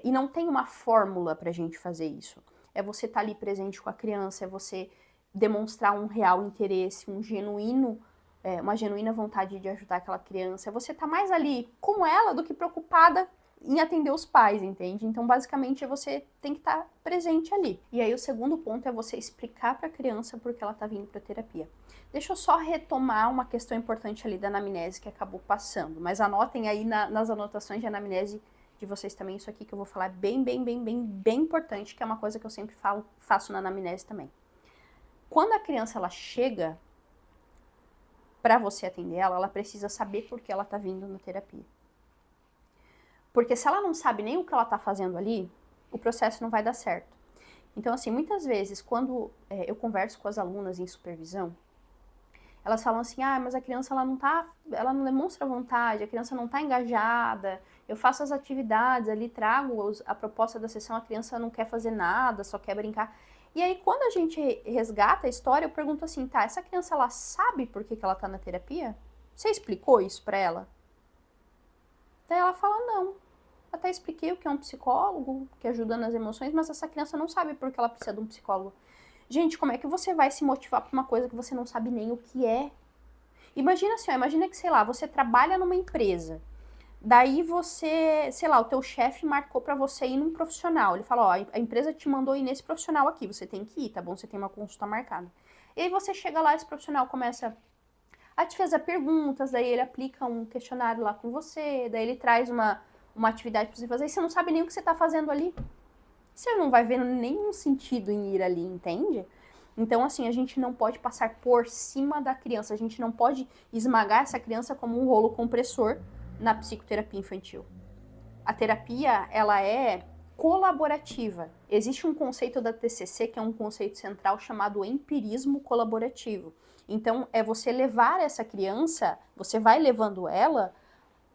E não tem uma fórmula para a gente fazer isso. É você estar ali presente com a criança, é você demonstrar um real interesse, uma genuína vontade de ajudar aquela criança. É você estar mais ali com ela do que preocupada em atender os pais, entende? Então, basicamente, você tem que estar presente ali. E aí, o segundo ponto é você explicar para a criança por que ela está vindo para terapia. Deixa eu só retomar uma questão importante ali da anamnese que acabou passando, mas anotem aí nas anotações de anamnese de vocês também, isso aqui que eu vou falar é bem importante, que é uma coisa que eu sempre faço na anamnese também. Quando a criança ela chega para você atender ela, ela precisa saber por que ela tá vindo na terapia. Porque se ela não sabe nem o que ela tá fazendo ali, o processo não vai dar certo. Então, assim, muitas vezes, quando eu converso com as alunas em supervisão, elas falam assim, mas a criança ela não demonstra vontade, a criança não tá engajada, eu faço as atividades ali, trago a proposta da sessão, a criança não quer fazer nada, só quer brincar. E aí, quando a gente resgata a história, eu pergunto assim, tá, essa criança, ela sabe por que ela tá na terapia? Você explicou isso pra ela? Daí ela fala, não. Até expliquei o que é um psicólogo, que ajuda nas emoções, mas essa criança não sabe por que ela precisa de um psicólogo. Gente, como é que você vai se motivar por uma coisa que você não sabe nem o que é? Imagina assim, imagina que, sei lá, você trabalha numa empresa, daí você, sei lá, o teu chefe marcou pra você ir num profissional, ele fala, a empresa te mandou ir nesse profissional aqui, você tem que ir, tá bom? Você tem uma consulta marcada. E aí você chega lá, esse profissional começa Aí te fez perguntas, daí ele aplica um questionário lá com você, daí ele traz uma atividade pra você fazer, e você não sabe nem o que você tá fazendo ali. Você não vai ver nenhum sentido em ir ali, entende? Então, assim, a gente não pode passar por cima da criança, a gente não pode esmagar essa criança como um rolo compressor na psicoterapia infantil. A terapia, ela é colaborativa. Existe um conceito da TCC que é um conceito central chamado empirismo colaborativo. Então, é você levar essa criança, você vai levando ela,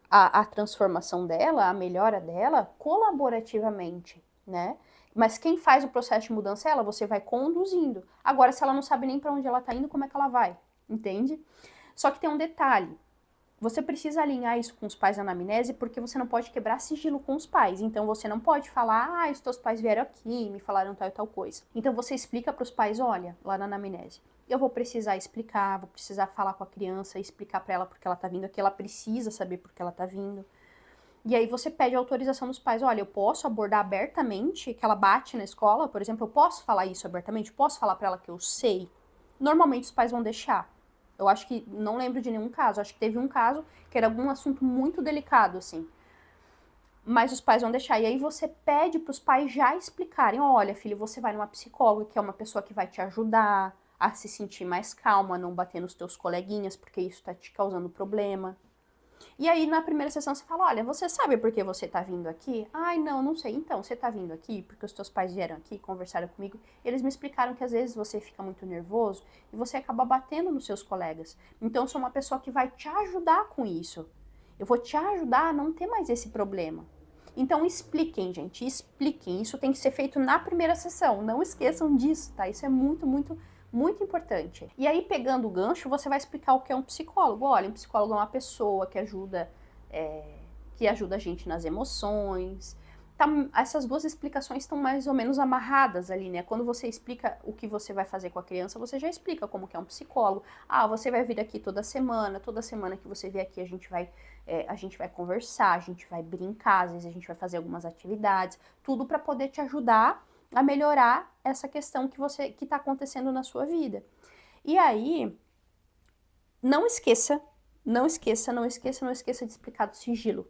a transformação dela, a melhora dela, colaborativamente, né? Mas quem faz o processo de mudança é ela, você vai conduzindo. Agora, se ela não sabe nem para onde ela tá indo, como é que ela vai? Entende? Só que tem um detalhe. Você precisa alinhar isso com os pais na anamnese, porque você não pode quebrar sigilo com os pais. Então você não pode falar, os teus pais vieram aqui, me falaram tal e tal coisa. Então você explica para os pais, olha, lá na anamnese, eu vou precisar explicar, vou precisar falar com a criança, explicar para ela porque ela tá vindo aqui, ela precisa saber porque ela tá vindo. E aí você pede a autorização dos pais, olha, eu posso abordar abertamente que ela bate na escola, por exemplo, eu posso falar isso abertamente? Posso falar para ela que eu sei? Normalmente os pais vão deixar. Eu acho que, não lembro de nenhum caso, acho que teve um caso que era algum assunto muito delicado, assim. Mas os pais vão deixar. E aí você pede para os pais já explicarem, olha, filho, você vai numa psicóloga, que é uma pessoa que vai te ajudar a se sentir mais calma, a não bater nos teus coleguinhas, porque isso tá te causando problema. E aí, na primeira sessão, você fala, olha, você sabe por que você tá vindo aqui? Ai, não sei. Então, você tá vindo aqui porque os teus pais vieram aqui, conversaram comigo. Eles me explicaram que às vezes você fica muito nervoso e você acaba batendo nos seus colegas. Então, eu sou uma pessoa que vai te ajudar com isso. Eu vou te ajudar a não ter mais esse problema. Então, expliquem, gente, expliquem. Isso tem que ser feito na primeira sessão. Não esqueçam disso, tá? Isso é muito importante. E aí, pegando o gancho, você vai explicar o que é um psicólogo. Olha, um psicólogo é uma pessoa que ajuda a gente nas emoções. Tá, essas duas explicações estão mais ou menos amarradas ali, né? Quando você explica o que você vai fazer com a criança, você já explica como que é um psicólogo. Você vai vir aqui toda semana que você vier aqui a gente vai conversar, a gente vai brincar, às vezes a gente vai fazer algumas atividades, tudo para poder te ajudar a melhorar essa questão que está acontecendo na sua vida. E aí, não esqueça de explicar do sigilo.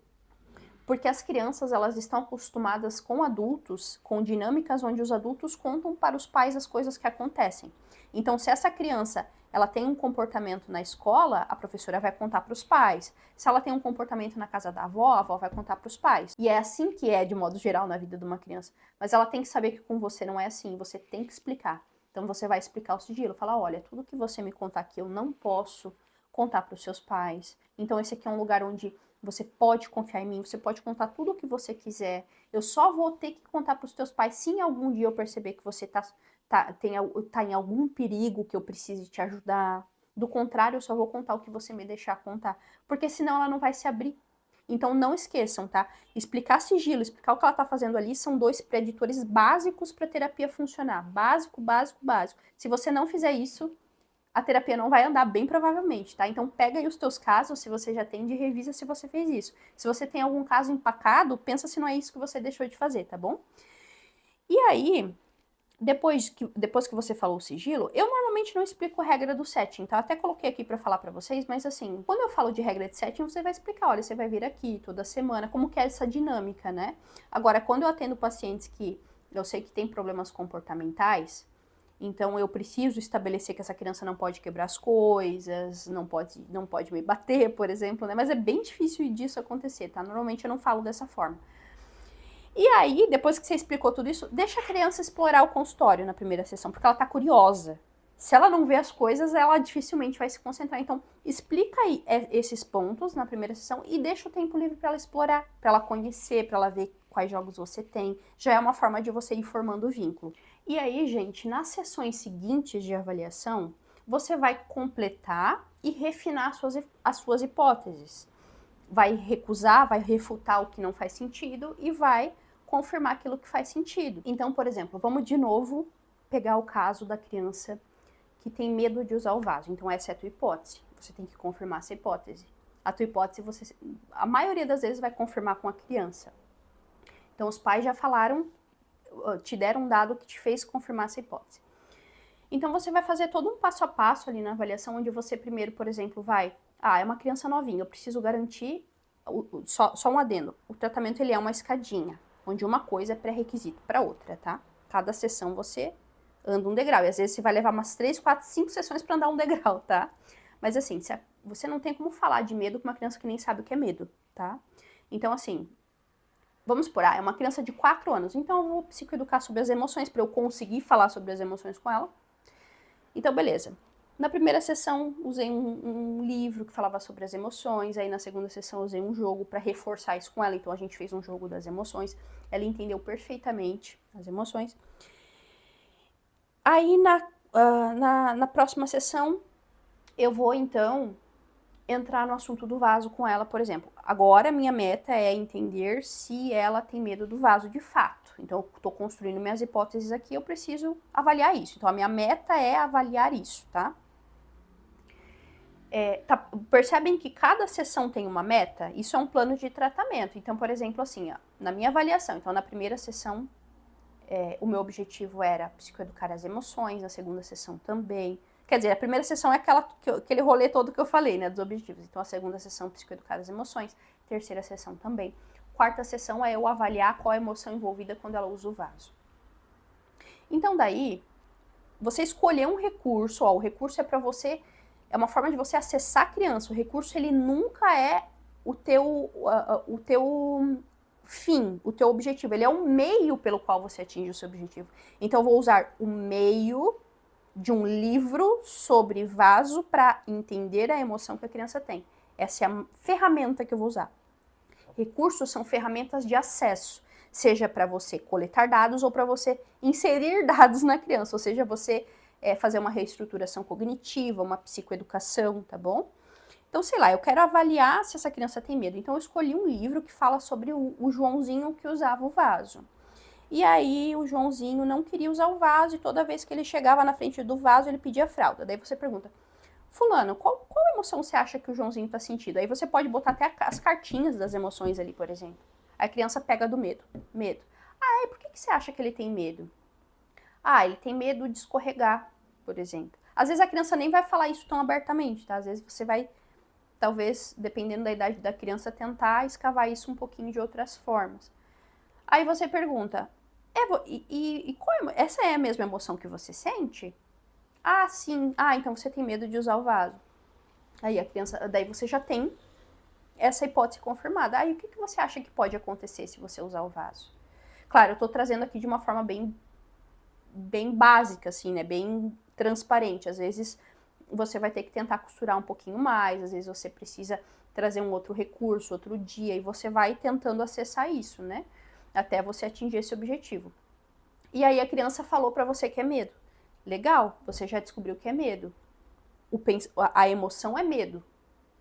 Porque as crianças, elas estão acostumadas com adultos, com dinâmicas onde os adultos contam para os pais as coisas que acontecem. Então, se essa criança ela tem um comportamento na escola, a professora vai contar para os pais. Se ela tem um comportamento na casa da avó, a avó vai contar para os pais. E é assim que é, de modo geral, na vida de uma criança. Mas ela tem que saber que com você não é assim, você tem que explicar. Então, você vai explicar o sigilo, falar, olha, tudo que você me contar aqui eu não posso contar para os seus pais. Então, esse aqui é um lugar onde você pode confiar em mim, você pode contar tudo o que você quiser. Eu só vou ter que contar para os teus pais se em algum dia eu perceber que você tá em algum perigo que eu precise te ajudar. Do contrário, eu só vou contar o que você me deixar contar. Porque senão ela não vai se abrir. Então não esqueçam, tá? Explicar sigilo, explicar o que ela tá fazendo ali são dois preditores básicos para a terapia funcionar. Básico. Se você não fizer isso, a terapia não vai andar, bem provavelmente, tá? Então pega aí os teus casos, se você já tem, e revisa se você fez isso. Se você tem algum caso empacado, pensa se não é isso que você deixou de fazer, tá bom? E aí, depois que você falou o sigilo, eu normalmente não explico a regra do setting, tá? Até coloquei aqui pra falar pra vocês, mas assim, quando eu falo de regra de setting, você vai explicar, olha, você vai vir aqui toda semana, como que é essa dinâmica, né? Agora, quando eu atendo pacientes que eu sei que tem problemas comportamentais, então eu preciso estabelecer que essa criança não pode quebrar as coisas, não pode me bater, por exemplo, né? Mas é bem difícil disso acontecer, tá? Normalmente eu não falo dessa forma. E aí, depois que você explicou tudo isso, deixa a criança explorar o consultório na primeira sessão, porque ela tá curiosa. Se ela não vê as coisas, ela dificilmente vai se concentrar. Então, explica aí esses pontos na primeira sessão e deixa o tempo livre para ela explorar, para ela conhecer, para ela ver quais jogos você tem. Já é uma forma de você ir formando o vínculo. E aí, gente, nas sessões seguintes de avaliação, você vai completar e refinar as suas hipóteses. Vai recusar, vai refutar o que não faz sentido e vai confirmar aquilo que faz sentido. Então, por exemplo, vamos de novo pegar o caso da criança que tem medo de usar o vaso. Então, essa é a tua hipótese. Você tem que confirmar essa hipótese. A tua hipótese, a maioria das vezes, vai confirmar com a criança. Então, os pais já falaram, te deram um dado que te fez confirmar essa hipótese. Então, você vai fazer todo um passo a passo ali na avaliação, onde você primeiro, por exemplo, vai... é uma criança novinha, eu preciso garantir... Só um adendo, o tratamento ele é uma escadinha, onde uma coisa é pré-requisito para outra, tá? Cada sessão você anda um degrau, e às vezes você vai levar umas 3, 4, 5 sessões para andar um degrau, tá? Mas assim, você não tem como falar de medo com uma criança que nem sabe o que é medo, tá? Então assim, vamos supor, é uma criança de 4 anos, então eu vou psicoeducar sobre as emoções, para eu conseguir falar sobre as emoções com ela. Então beleza. Na primeira sessão, usei um livro que falava sobre as emoções, aí na segunda sessão usei um jogo para reforçar isso com ela, então a gente fez um jogo das emoções, ela entendeu perfeitamente as emoções. Aí na próxima sessão, eu vou então entrar no assunto do vaso com ela, por exemplo. Agora, minha meta é entender se ela tem medo do vaso de fato. Então, eu estou construindo minhas hipóteses aqui, eu preciso avaliar isso. Então, a minha meta é avaliar isso, tá? Percebem que cada sessão tem uma meta? Isso é um plano de tratamento. Então, por exemplo, assim, ó, na minha avaliação, então na primeira sessão, o meu objetivo era psicoeducar as emoções, na segunda sessão também. Quer dizer, a primeira sessão é aquele rolê todo que eu falei, né, dos objetivos. Então, a segunda sessão, psicoeducar as emoções, terceira sessão também. Quarta sessão é eu avaliar qual a emoção envolvida quando ela usa o vaso. Então, daí, você escolher um recurso, o recurso é para você... É uma forma de você acessar a criança. O recurso, ele nunca é o teu fim, o teu objetivo. Ele é um meio pelo qual você atinge o seu objetivo. Então, eu vou usar o meio de um livro sobre vaso para entender a emoção que a criança tem. Essa é a ferramenta que eu vou usar. Recursos são ferramentas de acesso, seja para você coletar dados ou para você inserir dados na criança, ou seja, você fazer uma reestruturação cognitiva, uma psicoeducação, tá bom? Então, sei lá, eu quero avaliar se essa criança tem medo. Então, eu escolhi um livro que fala sobre o Joãozinho que usava o vaso. E aí, o Joãozinho não queria usar o vaso e toda vez que ele chegava na frente do vaso, ele pedia fralda. Daí você pergunta, fulano, qual emoção você acha que o Joãozinho tá sentindo? Aí você pode botar até as cartinhas das emoções ali, por exemplo. Aí a criança pega do medo. Medo. Ah, e por que você acha que ele tem medo? Ah, ele tem medo de escorregar, por exemplo. Às vezes a criança nem vai falar isso tão abertamente, tá? Às vezes você vai, talvez, dependendo da idade da criança, tentar escavar isso um pouquinho de outras formas. Aí você pergunta, essa é a mesma emoção que você sente? Ah, sim. Ah, então você tem medo de usar o vaso. Aí a criança, daí você já tem essa hipótese confirmada. Aí o que você acha que pode acontecer se você usar o vaso? Claro, eu tô trazendo aqui de uma forma bem básica, assim, né? Bem transparente. Às vezes você vai ter que tentar costurar um pouquinho mais, às vezes você precisa trazer um outro recurso, outro dia, e você vai tentando acessar isso, né? Até você atingir esse objetivo. E aí a criança falou pra você que é medo. Legal, você já descobriu que é medo. A emoção é medo.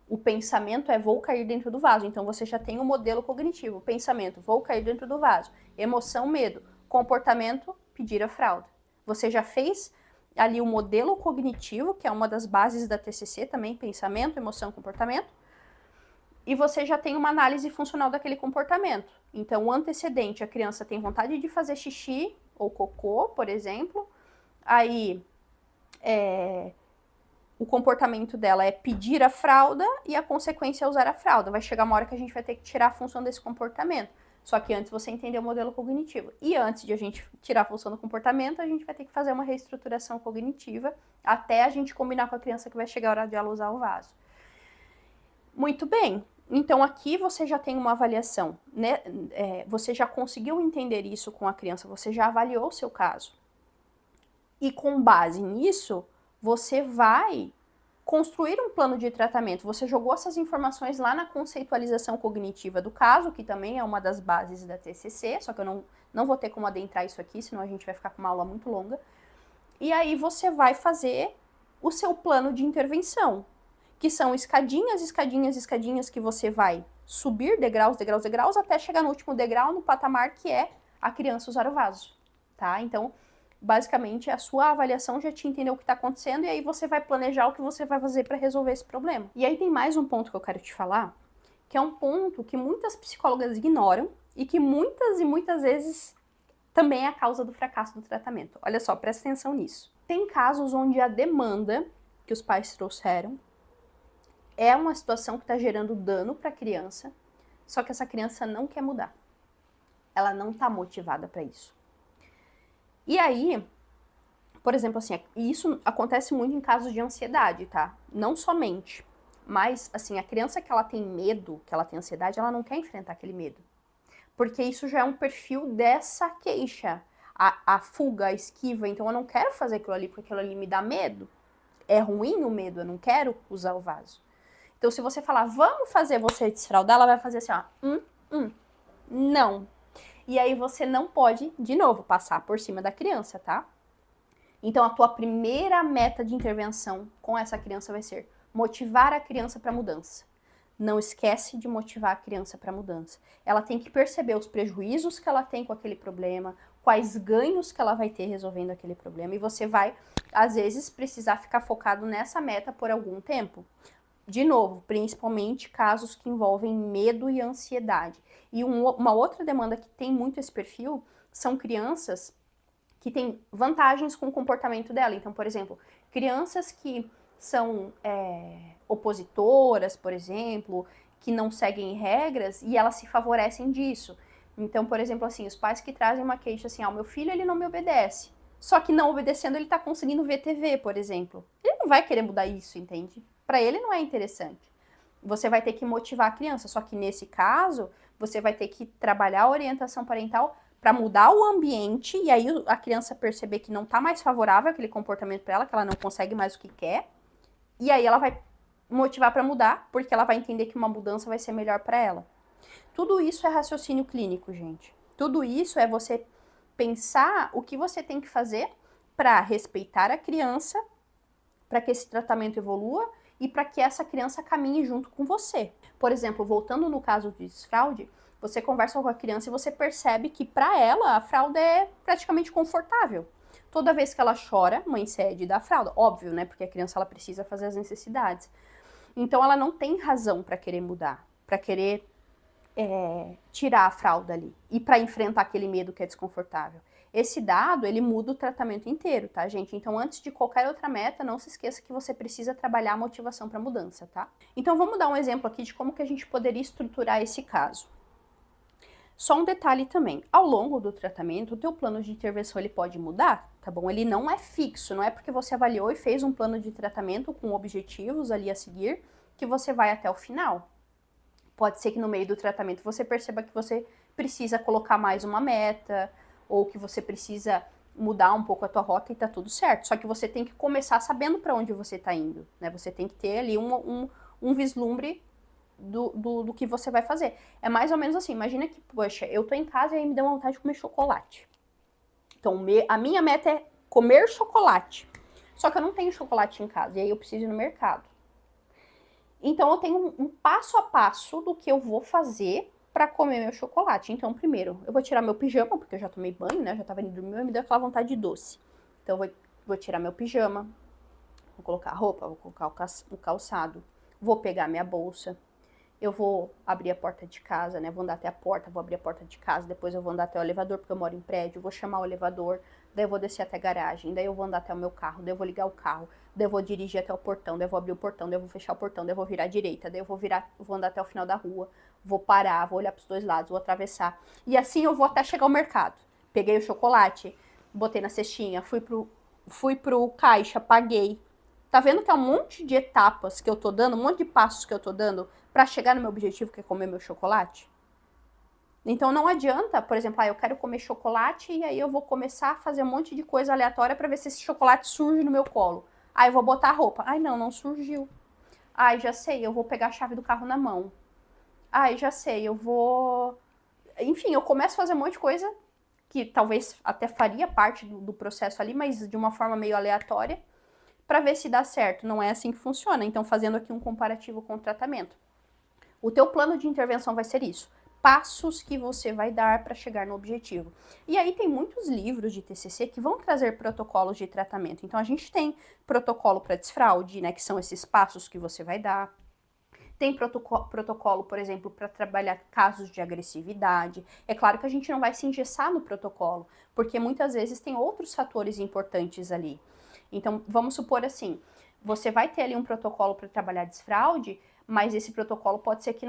O pensamento é vou cair dentro do vaso. Então você já tem um modelo cognitivo. Pensamento, vou cair dentro do vaso. Emoção, medo. Comportamento, pedir a fralda. Você já fez ali o modelo cognitivo, que é uma das bases da TCC também, pensamento, emoção, comportamento. E você já tem uma análise funcional daquele comportamento. Então, o antecedente, a criança tem vontade de fazer xixi ou cocô, por exemplo. Aí, o comportamento dela é pedir a fralda e a consequência é usar a fralda. Vai chegar uma hora que a gente vai ter que tirar a função desse comportamento. Só que antes você entender o modelo cognitivo. E antes de a gente tirar a função do comportamento, a gente vai ter que fazer uma reestruturação cognitiva até a gente combinar com a criança que vai chegar a hora de ela usar o vaso. Muito bem. Então, aqui você já tem uma avaliação, né? Você já conseguiu entender isso com a criança, você já avaliou o seu caso. E com base nisso, você vai construir um plano de tratamento. Você jogou essas informações lá na conceitualização cognitiva do caso, que também é uma das bases da TCC, só que eu não vou ter como adentrar isso aqui, senão a gente vai ficar com uma aula muito longa. E aí você vai fazer o seu plano de intervenção, que são escadinhas, escadinhas, escadinhas que você vai subir degraus, degraus, degraus, até chegar no último degrau, no patamar que é a criança usar o vaso, tá? Então, basicamente, a sua avaliação já te entendeu o que está acontecendo e aí você vai planejar o que você vai fazer para resolver esse problema. E aí tem mais um ponto que eu quero te falar, que é um ponto que muitas psicólogas ignoram e que muitas e muitas vezes também é a causa do fracasso do tratamento. Olha só, presta atenção nisso. Tem casos onde a demanda que os pais trouxeram é uma situação que está gerando dano para a criança, só que essa criança não quer mudar. Ela não está motivada para isso. E aí, por exemplo, assim, isso acontece muito em casos de ansiedade, tá? Não somente, mas, assim, a criança que ela tem medo, que ela tem ansiedade, ela não quer enfrentar aquele medo. Porque isso já é um perfil dessa queixa. A fuga, a esquiva, então eu não quero fazer aquilo ali porque aquilo ali me dá medo. É ruim o medo, eu não quero usar o vaso. Então, se você falar, vamos fazer você desfraldar, ela vai fazer assim, ó, não. E aí você não pode, de novo, passar por cima da criança, tá? Então, a tua primeira meta de intervenção com essa criança vai ser motivar a criança para mudança. Não esquece de motivar a criança para mudança. Ela tem que perceber os prejuízos que ela tem com aquele problema, quais ganhos que ela vai ter resolvendo aquele problema, e você vai, às vezes, precisar ficar focado nessa meta por algum tempo. De novo, principalmente casos que envolvem medo e ansiedade. E uma outra demanda que tem muito esse perfil são crianças que têm vantagens com o comportamento dela. Então, por exemplo, crianças que são opositoras, por exemplo, que não seguem regras e elas se favorecem disso. Então, por exemplo, assim, os pais que trazem uma queixa assim, o meu filho ele não me obedece. Só que não obedecendo ele tá conseguindo ver TV, por exemplo. Ele não vai querer mudar isso, entende? Para ele não é interessante. Você vai ter que motivar a criança, só que nesse caso, você vai ter que trabalhar a orientação parental para mudar o ambiente e aí a criança perceber que não tá mais favorável aquele comportamento para ela, que ela não consegue mais o que quer. E aí ela vai motivar para mudar, porque ela vai entender que uma mudança vai ser melhor para ela. Tudo isso é raciocínio clínico, gente. Tudo isso é você pensar o que você tem que fazer para respeitar a criança, para que esse tratamento evolua e para que essa criança caminhe junto com você. Por exemplo, voltando no caso de desfraude, você conversa com a criança e você percebe que para ela a fralda é praticamente confortável. Toda vez que ela chora, mãe cede da fralda, óbvio, né? Porque a criança ela precisa fazer as necessidades. Então ela não tem razão para querer mudar, para querer tirar a fralda ali e para enfrentar aquele medo que é desconfortável. Esse dado, ele muda o tratamento inteiro, tá, gente? Então, antes de qualquer outra meta, não se esqueça que você precisa trabalhar a motivação para mudança, tá? Então, vamos dar um exemplo aqui de como que a gente poderia estruturar esse caso. Só um detalhe também, ao longo do tratamento, o teu plano de intervenção ele pode mudar, tá bom? Ele não é fixo, não é porque você avaliou e fez um plano de tratamento com objetivos ali a seguir que você vai até o final. Pode ser que no meio do tratamento você perceba que você precisa colocar mais uma meta, ou que você precisa mudar um pouco a tua rota e tá tudo certo. Só que você tem que começar sabendo para onde você tá indo, né? Você tem que ter ali um vislumbre do que você vai fazer. É mais ou menos assim, imagina que, poxa, eu tô em casa e aí me deu vontade de comer chocolate. Então, a minha meta é comer chocolate. Só que eu não tenho chocolate em casa, e aí eu preciso ir no mercado. Então, eu tenho um passo a passo do que eu vou fazer para comer meu chocolate. Então, primeiro, eu vou tirar meu pijama, porque eu já tomei banho, né? Já tava indo dormir, me deu aquela vontade de doce. Então, eu vou tirar meu pijama, vou colocar a roupa, vou colocar o calçado, vou pegar minha bolsa, eu vou abrir a porta de casa, né? Vou andar até a porta, vou abrir a porta de casa, depois eu vou andar até o elevador, porque eu moro em prédio, vou chamar o elevador, daí eu vou descer até a garagem, daí eu vou andar até o meu carro, daí eu vou ligar o carro, daí eu vou dirigir até o portão, daí eu vou abrir o portão, daí eu vou fechar o portão, daí eu vou virar à direita, daí eu vou andar até o final da rua, vou parar, vou olhar pros dois lados, vou atravessar. E assim eu vou até chegar ao mercado. Peguei o chocolate, botei na cestinha, fui pro caixa, paguei. Tá vendo que é um monte de etapas que eu tô dando, um monte de passos que eu tô dando para chegar no meu objetivo, que é comer meu chocolate? Então não adianta, por exemplo, eu quero comer chocolate e aí eu vou começar a fazer um monte de coisa aleatória para ver se esse chocolate surge no meu colo. Aí eu vou botar a roupa. Ai, não surgiu. Ai, já sei, eu vou pegar a chave do carro na mão. Ai, já sei, eu vou... Enfim, eu começo a fazer um monte de coisa que talvez até faria parte do processo ali, mas de uma forma meio aleatória, para ver se dá certo. Não é assim que funciona. Então, fazendo aqui um comparativo com o tratamento. O teu plano de intervenção vai ser isso. Passos que você vai dar para chegar no objetivo. E aí tem muitos livros de TCC que vão trazer protocolos de tratamento. Então, a gente tem protocolo para desfraude, né, que são esses passos que você vai dar. Tem protocolo, por exemplo, para trabalhar casos de agressividade. É claro que a gente não vai se engessar no protocolo, porque muitas vezes tem outros fatores importantes ali. Então, vamos supor assim, você vai ter ali um protocolo para trabalhar desfraude, mas esse protocolo pode ser que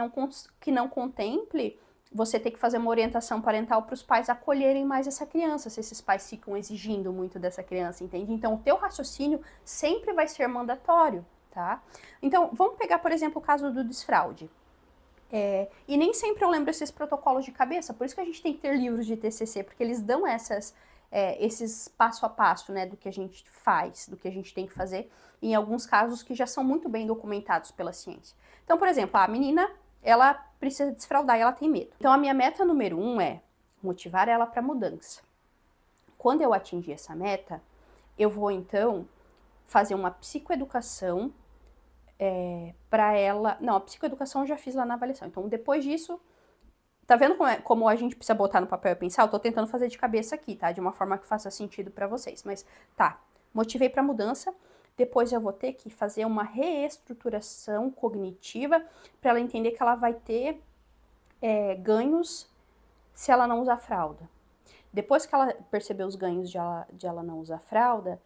não contemple você ter que fazer uma orientação parental para os pais acolherem mais essa criança, se esses pais ficam exigindo muito dessa criança, entende? Então, o teu raciocínio sempre vai ser mandatório, tá? Então, vamos pegar, por exemplo, o caso do desfraude. E nem sempre eu lembro esses protocolos de cabeça, por isso que a gente tem que ter livros de TCC, porque eles dão esses passo a passo, né, do que a gente faz, do que a gente tem que fazer, em alguns casos que já são muito bem documentados pela ciência. Então, por exemplo, a menina, ela precisa desfraudar e ela tem medo. Então, a minha meta número 1 é motivar ela para mudança. Quando eu atingir essa meta, eu vou, então, fazer uma psicoeducação para ela... Não, a psicoeducação eu já fiz lá na avaliação. Então, depois disso, tá vendo como a gente precisa botar no papel e pensar? Eu tô tentando fazer de cabeça aqui, tá? De uma forma que faça sentido para vocês. Mas, tá, motivei para mudança. Depois eu vou ter que fazer uma reestruturação cognitiva para ela entender que ela vai ter ganhos se ela não usar fralda. Depois que ela perceber os ganhos de ela não usar fralda,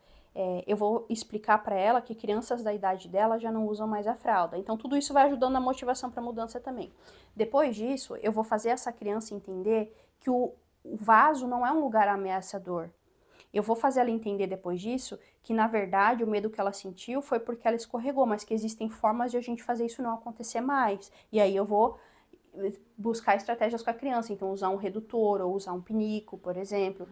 eu vou explicar para ela que crianças da idade dela já não usam mais a fralda. Então, tudo isso vai ajudando na motivação para mudança também. Depois disso, eu vou fazer essa criança entender que o vaso não é um lugar ameaçador. Eu vou fazer ela entender depois disso que, na verdade, o medo que ela sentiu foi porque ela escorregou, mas que existem formas de a gente fazer isso não acontecer mais. E aí eu vou buscar estratégias com a criança, então usar um redutor ou usar um pinico, por exemplo.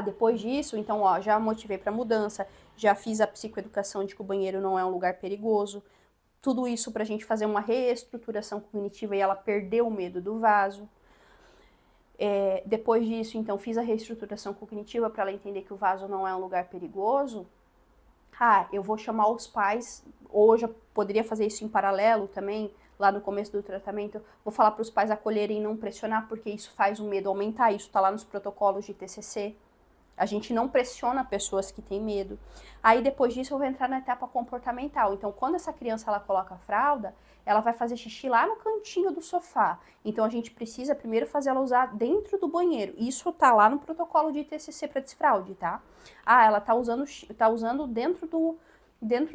Depois disso, então, ó, já motivei para mudança, já fiz a psicoeducação de que o banheiro não é um lugar perigoso. Tudo isso para a gente fazer uma reestruturação cognitiva e ela perder o medo do vaso. Depois disso, então, fiz a reestruturação cognitiva para ela entender que o vaso não é um lugar perigoso. Eu vou chamar os pais, ou eu já poderia fazer isso em paralelo também, lá no começo do tratamento, vou falar para os pais acolherem e não pressionar, porque isso faz o medo aumentar, isso está lá nos protocolos de TCC. A gente não pressiona pessoas que têm medo. Aí depois disso eu vou entrar na etapa comportamental. Então, quando essa criança ela coloca a fralda, ela vai fazer xixi lá no cantinho do sofá. Então, a gente precisa primeiro fazer ela usar dentro do banheiro. Isso tá lá no protocolo de TCC para desfraude, tá? Ela tá usando dentro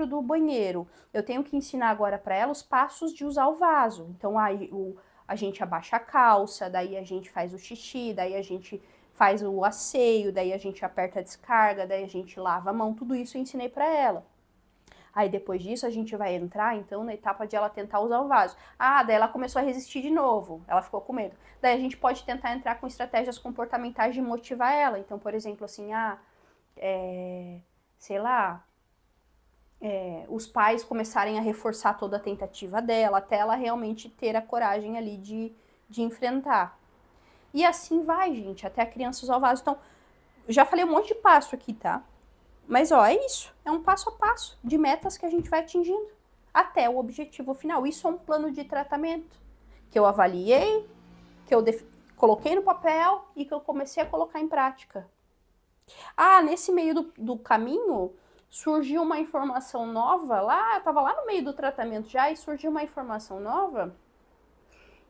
do banheiro. Eu tenho que ensinar agora para ela os passos de usar o vaso. Então, a gente abaixa a calça, daí a gente faz o xixi, daí a gente faz o asseio, daí a gente aperta a descarga, daí a gente lava a mão, tudo isso eu ensinei para ela. Aí depois disso a gente vai entrar, então, na etapa de ela tentar usar o vaso. Daí ela começou a resistir de novo, ela ficou com medo. Daí a gente pode tentar entrar com estratégias comportamentais de motivar ela. Então, por exemplo, assim, sei lá, os pais começarem a reforçar toda a tentativa dela, até ela realmente ter a coragem ali de enfrentar. E assim vai, gente, até a criança usar o vaso. Então, já falei um monte de passo aqui, tá? Mas, ó, é isso. É um passo a passo de metas que a gente vai atingindo até o objetivo final. Isso é um plano de tratamento que eu avaliei, que eu coloquei no papel e que eu comecei a colocar em prática. Nesse meio do caminho, surgiu uma informação nova lá, eu tava lá no meio do tratamento já, e surgiu uma informação nova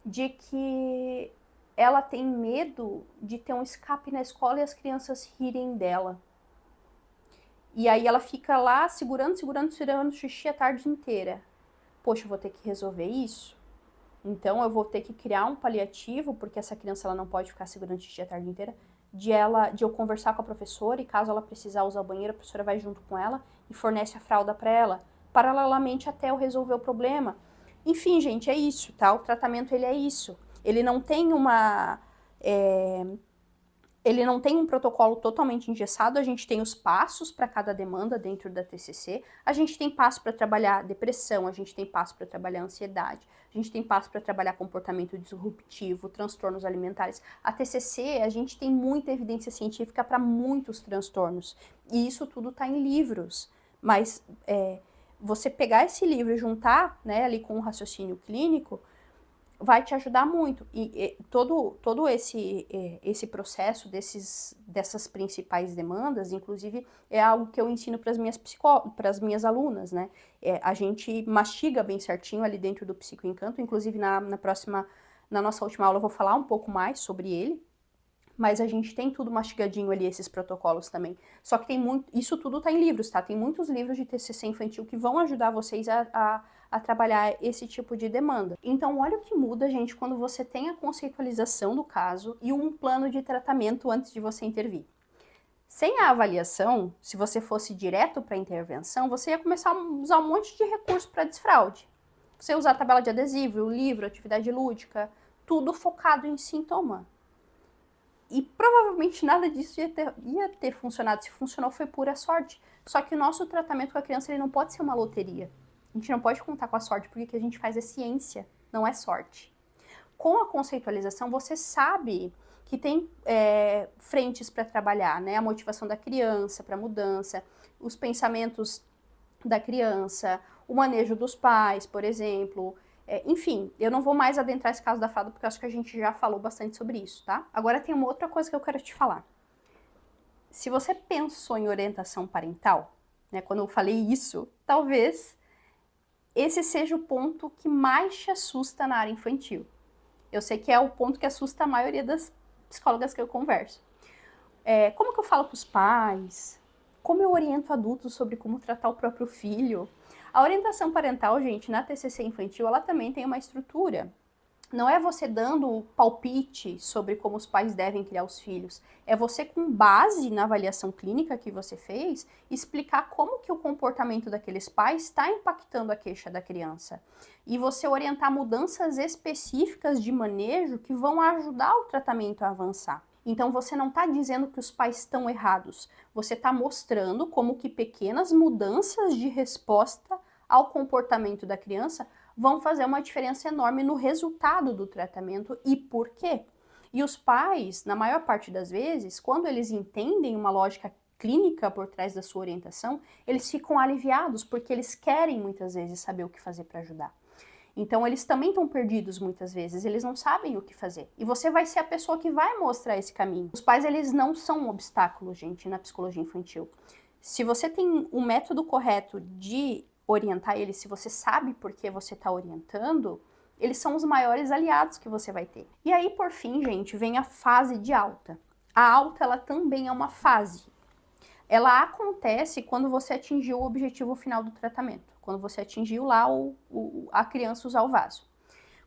de que ela tem medo de ter um escape na escola e as crianças rirem dela. E aí ela fica lá segurando xixi a tarde inteira. Poxa, eu vou ter que resolver isso? Então eu vou ter que criar um paliativo, porque essa criança ela não pode ficar segurando xixi a tarde inteira, de eu conversar com a professora, e caso ela precisar usar o banheiro, a professora vai junto com ela e fornece a fralda para ela, paralelamente até eu resolver o problema. Enfim, gente, é isso, tá? O tratamento, ele é isso. Ele não tem ele não tem um protocolo totalmente engessado, a gente tem os passos para cada demanda dentro da TCC, a gente tem passo para trabalhar depressão, a gente tem passo para trabalhar ansiedade, a gente tem passo para trabalhar comportamento disruptivo, transtornos alimentares. A TCC, a gente tem muita evidência científica para muitos transtornos, e isso tudo está em livros, mas você pegar esse livro e juntar, né, ali com o raciocínio clínico, vai te ajudar muito. E todo esse processo dessas principais demandas, inclusive, é algo que eu ensino para as minhas alunas, né? A gente mastiga bem certinho ali dentro do Psicoencanto, inclusive na nossa última aula eu vou falar um pouco mais sobre ele, mas a gente tem tudo mastigadinho ali, esses protocolos também. Só que tem muito, isso tudo tá em livros, tá? Tem muitos livros de TCC infantil que vão ajudar vocês a trabalhar esse tipo de demanda. Então, olha o que muda, gente, quando você tem a conceitualização do caso e um plano de tratamento antes de você intervir. Sem a avaliação, se você fosse direto para a intervenção, você ia começar a usar um monte de recurso para desfraude. Você usar a tabela de adesivo, o livro, atividade lúdica, tudo focado em sintoma. E provavelmente nada disso ia ter funcionado. Se funcionou, foi pura sorte. Só que o nosso tratamento com a criança ele não pode ser uma loteria. A gente não pode contar com a sorte, porque o que a gente faz é ciência, não é sorte. Com a conceitualização, você sabe que tem frentes para trabalhar, né? A motivação da criança para mudança, os pensamentos da criança, o manejo dos pais, por exemplo. Enfim, eu não vou mais adentrar esse caso da fralda, porque eu acho que a gente já falou bastante sobre isso, tá? Agora tem uma outra coisa que eu quero te falar. Se você pensou em orientação parental, né, quando eu falei isso, talvez esse seja o ponto que mais te assusta na área infantil. Eu sei que é o ponto que assusta a maioria das psicólogas que eu converso. Como que eu falo para os pais? Como eu oriento adultos sobre como tratar o próprio filho? A orientação parental, gente, na TCC infantil, ela também tem uma estrutura. Não é você dando palpite sobre como os pais devem criar os filhos. É você, com base na avaliação clínica que você fez, explicar como que o comportamento daqueles pais está impactando a queixa da criança. E você orientar mudanças específicas de manejo que vão ajudar o tratamento a avançar. Então você não está dizendo que os pais estão errados. Você está mostrando como que pequenas mudanças de resposta ao comportamento da criança vão fazer uma diferença enorme no resultado do tratamento e por quê. E os pais, na maior parte das vezes, quando eles entendem uma lógica clínica por trás da sua orientação, eles ficam aliviados porque eles querem muitas vezes saber o que fazer para ajudar. Então eles também estão perdidos muitas vezes, eles não sabem o que fazer. E você vai ser a pessoa que vai mostrar esse caminho. Os pais, eles não são um obstáculo, gente, na psicologia infantil. Se você tem um método correto de orientar eles, se você sabe por que você está orientando, eles são os maiores aliados que você vai ter. E aí, por fim, gente, vem a fase de alta. A alta, ela também é uma fase. Ela acontece quando você atingiu o objetivo final do tratamento, quando você atingiu lá a criança usar o vaso.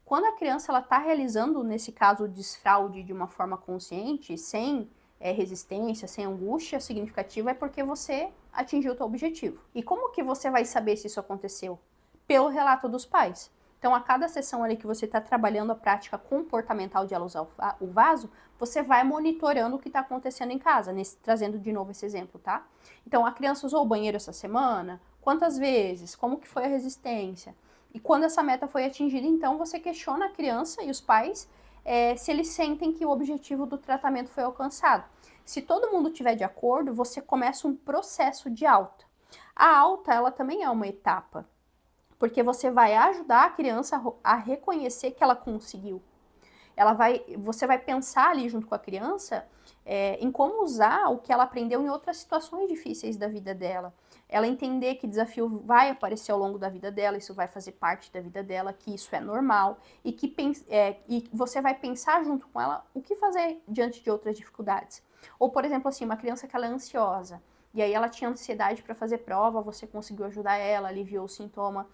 Quando a criança está realizando, nesse caso, o desfraude de uma forma consciente, sem resistência, sem angústia significativa, é porque você atingiu o seu objetivo. E como que você vai saber se isso aconteceu? Pelo relato dos pais. Então, a cada sessão ali que você está trabalhando a prática comportamental de ela usar o vaso, você vai monitorando o que está acontecendo em casa, trazendo de novo esse exemplo, tá? Então, a criança usou o banheiro essa semana? Quantas vezes? Como que foi a resistência? E quando essa meta foi atingida, então, você questiona a criança e os pais se eles sentem que o objetivo do tratamento foi alcançado. Se todo mundo estiver de acordo, você começa um processo de alta. A alta, ela também é uma etapa, porque você vai ajudar a criança a reconhecer que ela conseguiu. Você vai pensar ali junto com a criança em como usar o que ela aprendeu em outras situações difíceis da vida dela. Ela entender que desafio vai aparecer ao longo da vida dela, isso vai fazer parte da vida dela, que isso é normal, e que e você vai pensar junto com ela o que fazer diante de outras dificuldades. Ou, por exemplo, assim, uma criança que ela é ansiosa, e aí ela tinha ansiedade para fazer prova, você conseguiu ajudar ela, aliviou o sintoma.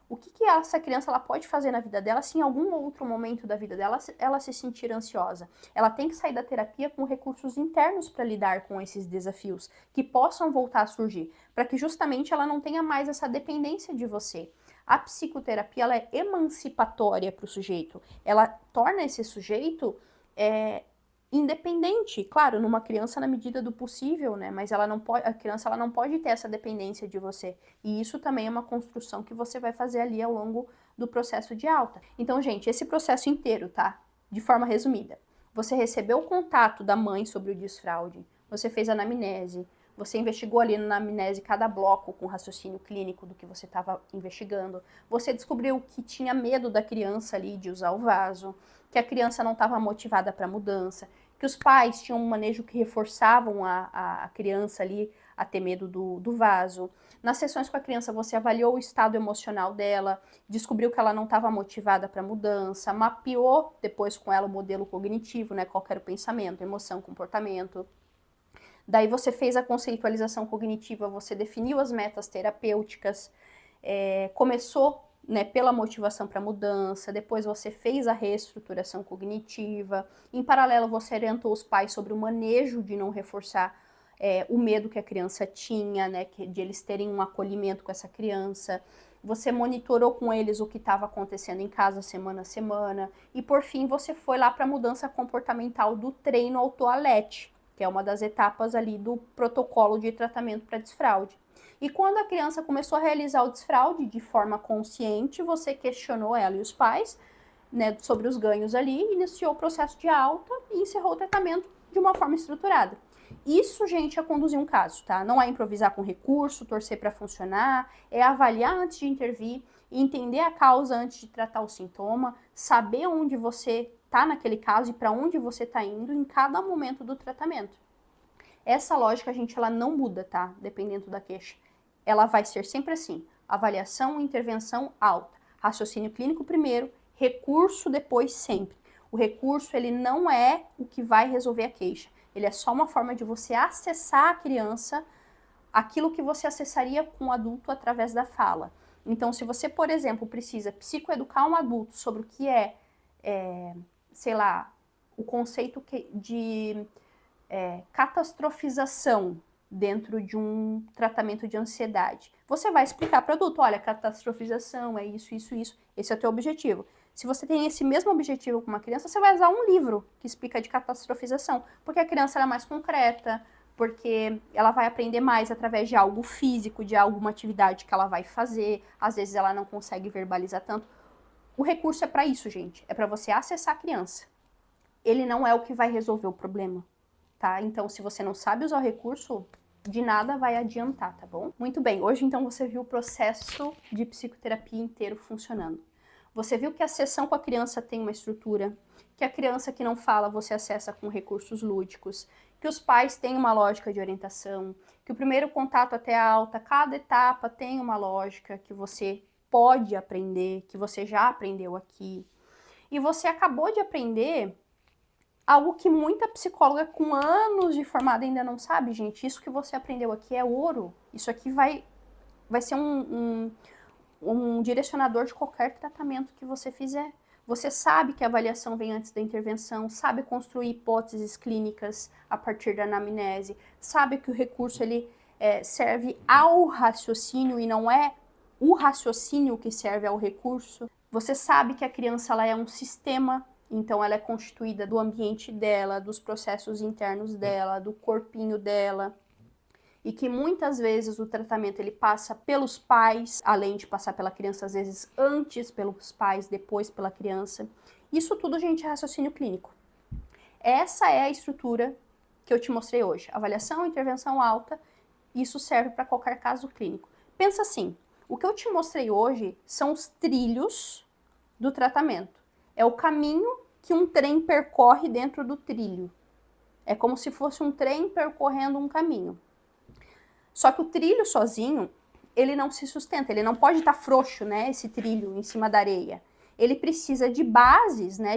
O que essa criança ela pode fazer na vida dela se em algum outro momento da vida dela ela se sentir ansiosa? Ela tem que sair da terapia com recursos internos para lidar com esses desafios que possam voltar a surgir, para que justamente ela não tenha mais essa dependência de você. A psicoterapia ela é emancipatória para o sujeito. Ela torna esse sujeito independente, claro, numa criança na medida do possível, né? Mas a criança ela não pode ter essa dependência de você. E isso também é uma construção que você vai fazer ali ao longo do processo de alta. Então, gente, esse processo inteiro, tá? De forma resumida. Você recebeu o contato da mãe sobre o desfraude, você fez a anamnese, você investigou ali na anamnese cada bloco com raciocínio clínico do que você estava investigando, você descobriu que tinha medo da criança ali de usar o vaso, que a criança não estava motivada para a mudança, que os pais tinham um manejo que reforçavam a criança ali a ter medo do vaso. Nas sessões com a criança, você avaliou o estado emocional dela, descobriu que ela não estava motivada para mudança, mapeou depois com ela o modelo cognitivo, né? Qual era o pensamento, emoção, comportamento. Daí você fez a conceitualização cognitiva, você definiu as metas terapêuticas, começou, né, pela motivação para mudança, depois você fez a reestruturação cognitiva, em paralelo você orientou os pais sobre o manejo de não reforçar o medo que a criança tinha, né, de eles terem um acolhimento com essa criança, você monitorou com eles o que estava acontecendo em casa semana a semana, e por fim você foi lá para a mudança comportamental do treino ao toalete, que é uma das etapas ali do protocolo de tratamento para desfraude. E quando a criança começou a realizar o desfraude de forma consciente, você questionou ela e os pais, né, sobre os ganhos ali, iniciou o processo de alta e encerrou o tratamento de uma forma estruturada. Isso, gente, é conduzir um caso, tá? Não é improvisar com recurso, torcer para funcionar, é avaliar antes de intervir, entender a causa antes de tratar o sintoma, saber onde você tá naquele caso e para onde você tá indo em cada momento do tratamento. Essa lógica, gente, ela não muda, tá? Dependendo da queixa. Ela vai ser sempre assim: avaliação, intervenção alta, raciocínio clínico primeiro, recurso depois sempre. O recurso, ele não é o que vai resolver a queixa. Ele é só uma forma de você acessar a criança aquilo que você acessaria com o adulto através da fala. Então, se você, por exemplo, precisa psicoeducar um adulto sobre o que sei lá, o conceito de catastrofização dentro de um tratamento de ansiedade, você vai explicar para o adulto: olha, catastrofização é isso, isso, isso, esse é o teu objetivo. Se você tem esse mesmo objetivo com uma criança, você vai usar um livro que explica de catastrofização, porque a criança ela é mais concreta, porque ela vai aprender mais através de algo físico, de alguma atividade que ela vai fazer, às vezes ela não consegue verbalizar tanto. O recurso é para isso, gente, é para você acessar a criança. Ele não é o que vai resolver o problema, tá? Então, se você não sabe usar o recurso, de nada vai adiantar, tá bom? Muito bem, hoje então você viu o processo de psicoterapia inteiro funcionando. Você viu que a sessão com a criança tem uma estrutura, que a criança que não fala você acessa com recursos lúdicos, que os pais têm uma lógica de orientação, que o primeiro contato até a alta, cada etapa tem uma lógica que você pode aprender, que você já aprendeu aqui. E você acabou de aprender algo que muita psicóloga com anos de formada ainda não sabe, gente. Isso que você aprendeu aqui é ouro. Isso aqui vai ser um direcionador de qualquer tratamento que você fizer. Você sabe que a avaliação vem antes da intervenção, sabe construir hipóteses clínicas a partir da anamnese, sabe que o recurso ele serve ao raciocínio e não é o raciocínio que serve ao recurso. Você sabe que a criança ela é um sistema, então ela é constituída do ambiente dela, dos processos internos dela, do corpinho dela. E que muitas vezes o tratamento ele passa pelos pais, além de passar pela criança, às vezes antes pelos pais, depois pela criança. Isso tudo, gente, é raciocínio clínico. Essa é a estrutura que eu te mostrei hoje. Avaliação, intervenção alta, isso serve para qualquer caso clínico. Pensa assim, o que eu te mostrei hoje são os trilhos do tratamento. É o caminho que um trem percorre dentro do trilho. É como se fosse um trem percorrendo um caminho. Só que o trilho sozinho, ele não se sustenta, ele não pode estar frouxo, né, esse trilho em cima da areia. Ele precisa de bases, né,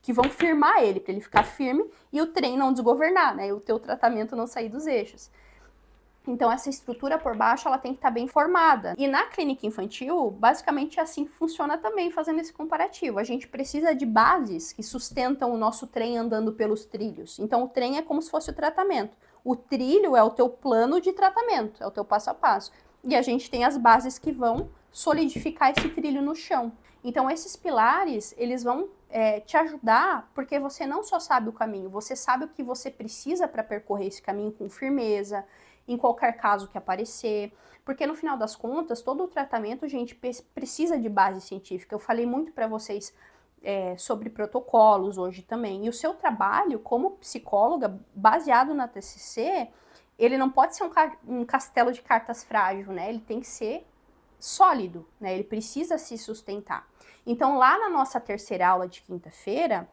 que vão firmar ele, para ele ficar firme e o trem não desgovernar, né, e o teu tratamento não sair dos eixos. Então, essa estrutura por baixo, ela tem que estar bem formada. E na clínica infantil, basicamente é assim que funciona também, fazendo esse comparativo. A gente precisa de bases que sustentam o nosso trem andando pelos trilhos. Então, o trem é como se fosse o tratamento. O trilho é o teu plano de tratamento, é o teu passo a passo. E a gente tem as bases que vão solidificar esse trilho no chão. Então, esses pilares, eles vão te ajudar, porque você não só sabe o caminho, você sabe o que você precisa para percorrer esse caminho com firmeza, em qualquer caso que aparecer, porque no final das contas, todo o tratamento, gente, precisa de base científica. Eu falei muito para vocês sobre protocolos hoje também, e o seu trabalho como psicóloga, baseado na TCC, ele não pode ser um castelo de cartas frágil, né? Ele tem que ser sólido, né? Ele precisa se sustentar. Então, lá na nossa terceira aula de quinta-feira,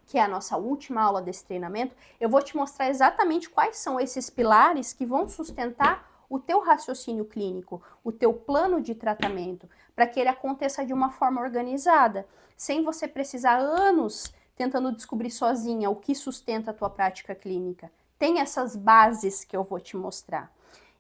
que é a nossa última aula desse treinamento, eu vou te mostrar exatamente quais são esses pilares que vão sustentar o teu raciocínio clínico, o teu plano de tratamento, para que ele aconteça de uma forma organizada, sem você precisar anos tentando descobrir sozinha o que sustenta a tua prática clínica. Tem essas bases que eu vou te mostrar.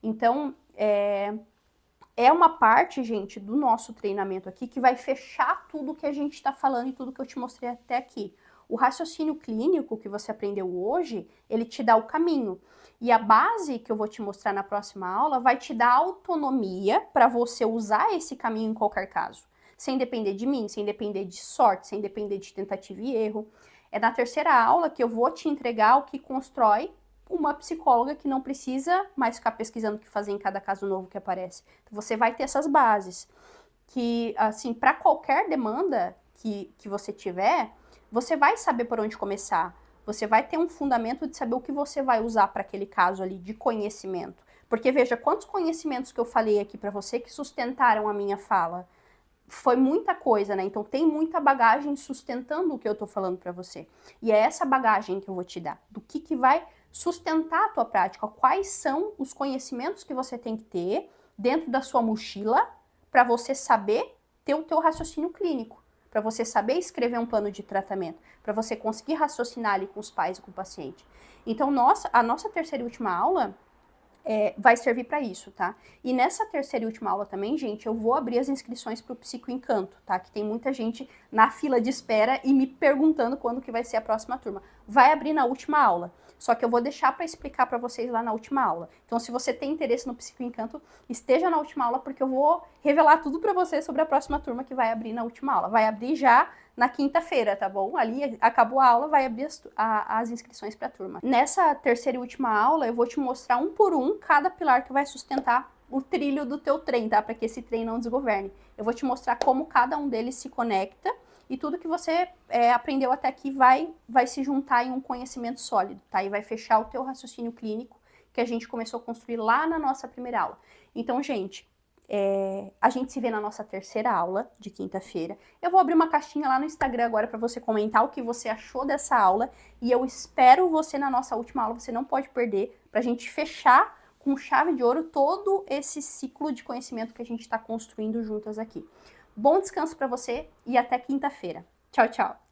Então, é uma parte, gente, do nosso treinamento aqui que vai fechar tudo que a gente está falando e tudo que eu te mostrei até aqui. O raciocínio clínico que você aprendeu hoje, ele te dá o caminho. E a base que eu vou te mostrar na próxima aula vai te dar autonomia para você usar esse caminho em qualquer caso. Sem depender de mim, sem depender de sorte, sem depender de tentativa e erro. É na terceira aula que eu vou te entregar o que constrói uma psicóloga que não precisa mais ficar pesquisando o que fazer em cada caso novo que aparece. Então, você vai ter essas bases que, assim, para qualquer demanda que você tiver, você vai saber por onde começar. Você vai ter um fundamento de saber o que você vai usar para aquele caso ali de conhecimento. Porque veja, quantos conhecimentos que eu falei aqui para você que sustentaram a minha fala. Foi muita coisa, né? Então tem muita bagagem sustentando o que eu tô falando para você. E é essa bagagem que eu vou te dar, do que vai sustentar a tua prática, quais são os conhecimentos que você tem que ter dentro da sua mochila para você saber ter o teu raciocínio clínico, para você saber escrever um plano de tratamento, para você conseguir raciocinar ali com os pais e com o paciente. Então, a nossa terceira e última aula vai servir para isso, tá? E nessa terceira e última aula também, gente, eu vou abrir as inscrições para o Psicoencanto, tá? Que tem muita gente na fila de espera e me perguntando quando que vai ser a próxima turma. Vai abrir na última aula, só que eu vou deixar para explicar para vocês lá na última aula. Então, se você tem interesse no Psicoencanto, esteja na última aula, porque eu vou revelar tudo para vocês sobre a próxima turma que vai abrir na última aula. Vai abrir já na quinta-feira, tá bom? Ali acabou a aula, vai abrir as inscrições para a turma. Nessa terceira e última aula, eu vou te mostrar um por um cada pilar que vai sustentar o trilho do teu trem, tá? Para que esse trem não desgoverne. Eu vou te mostrar como cada um deles se conecta e tudo que você aprendeu até aqui vai se juntar em um conhecimento sólido, tá? E vai fechar o teu raciocínio clínico que a gente começou a construir lá na nossa primeira aula. Então, gente, a gente se vê na nossa terceira aula de quinta-feira. Eu vou abrir uma caixinha lá no Instagram agora para você comentar o que você achou dessa aula e eu espero você na nossa última aula, você não pode perder, para a gente fechar com chave de ouro todo esse ciclo de conhecimento que a gente está construindo juntas aqui. Bom descanso para você e até quinta-feira. Tchau, tchau!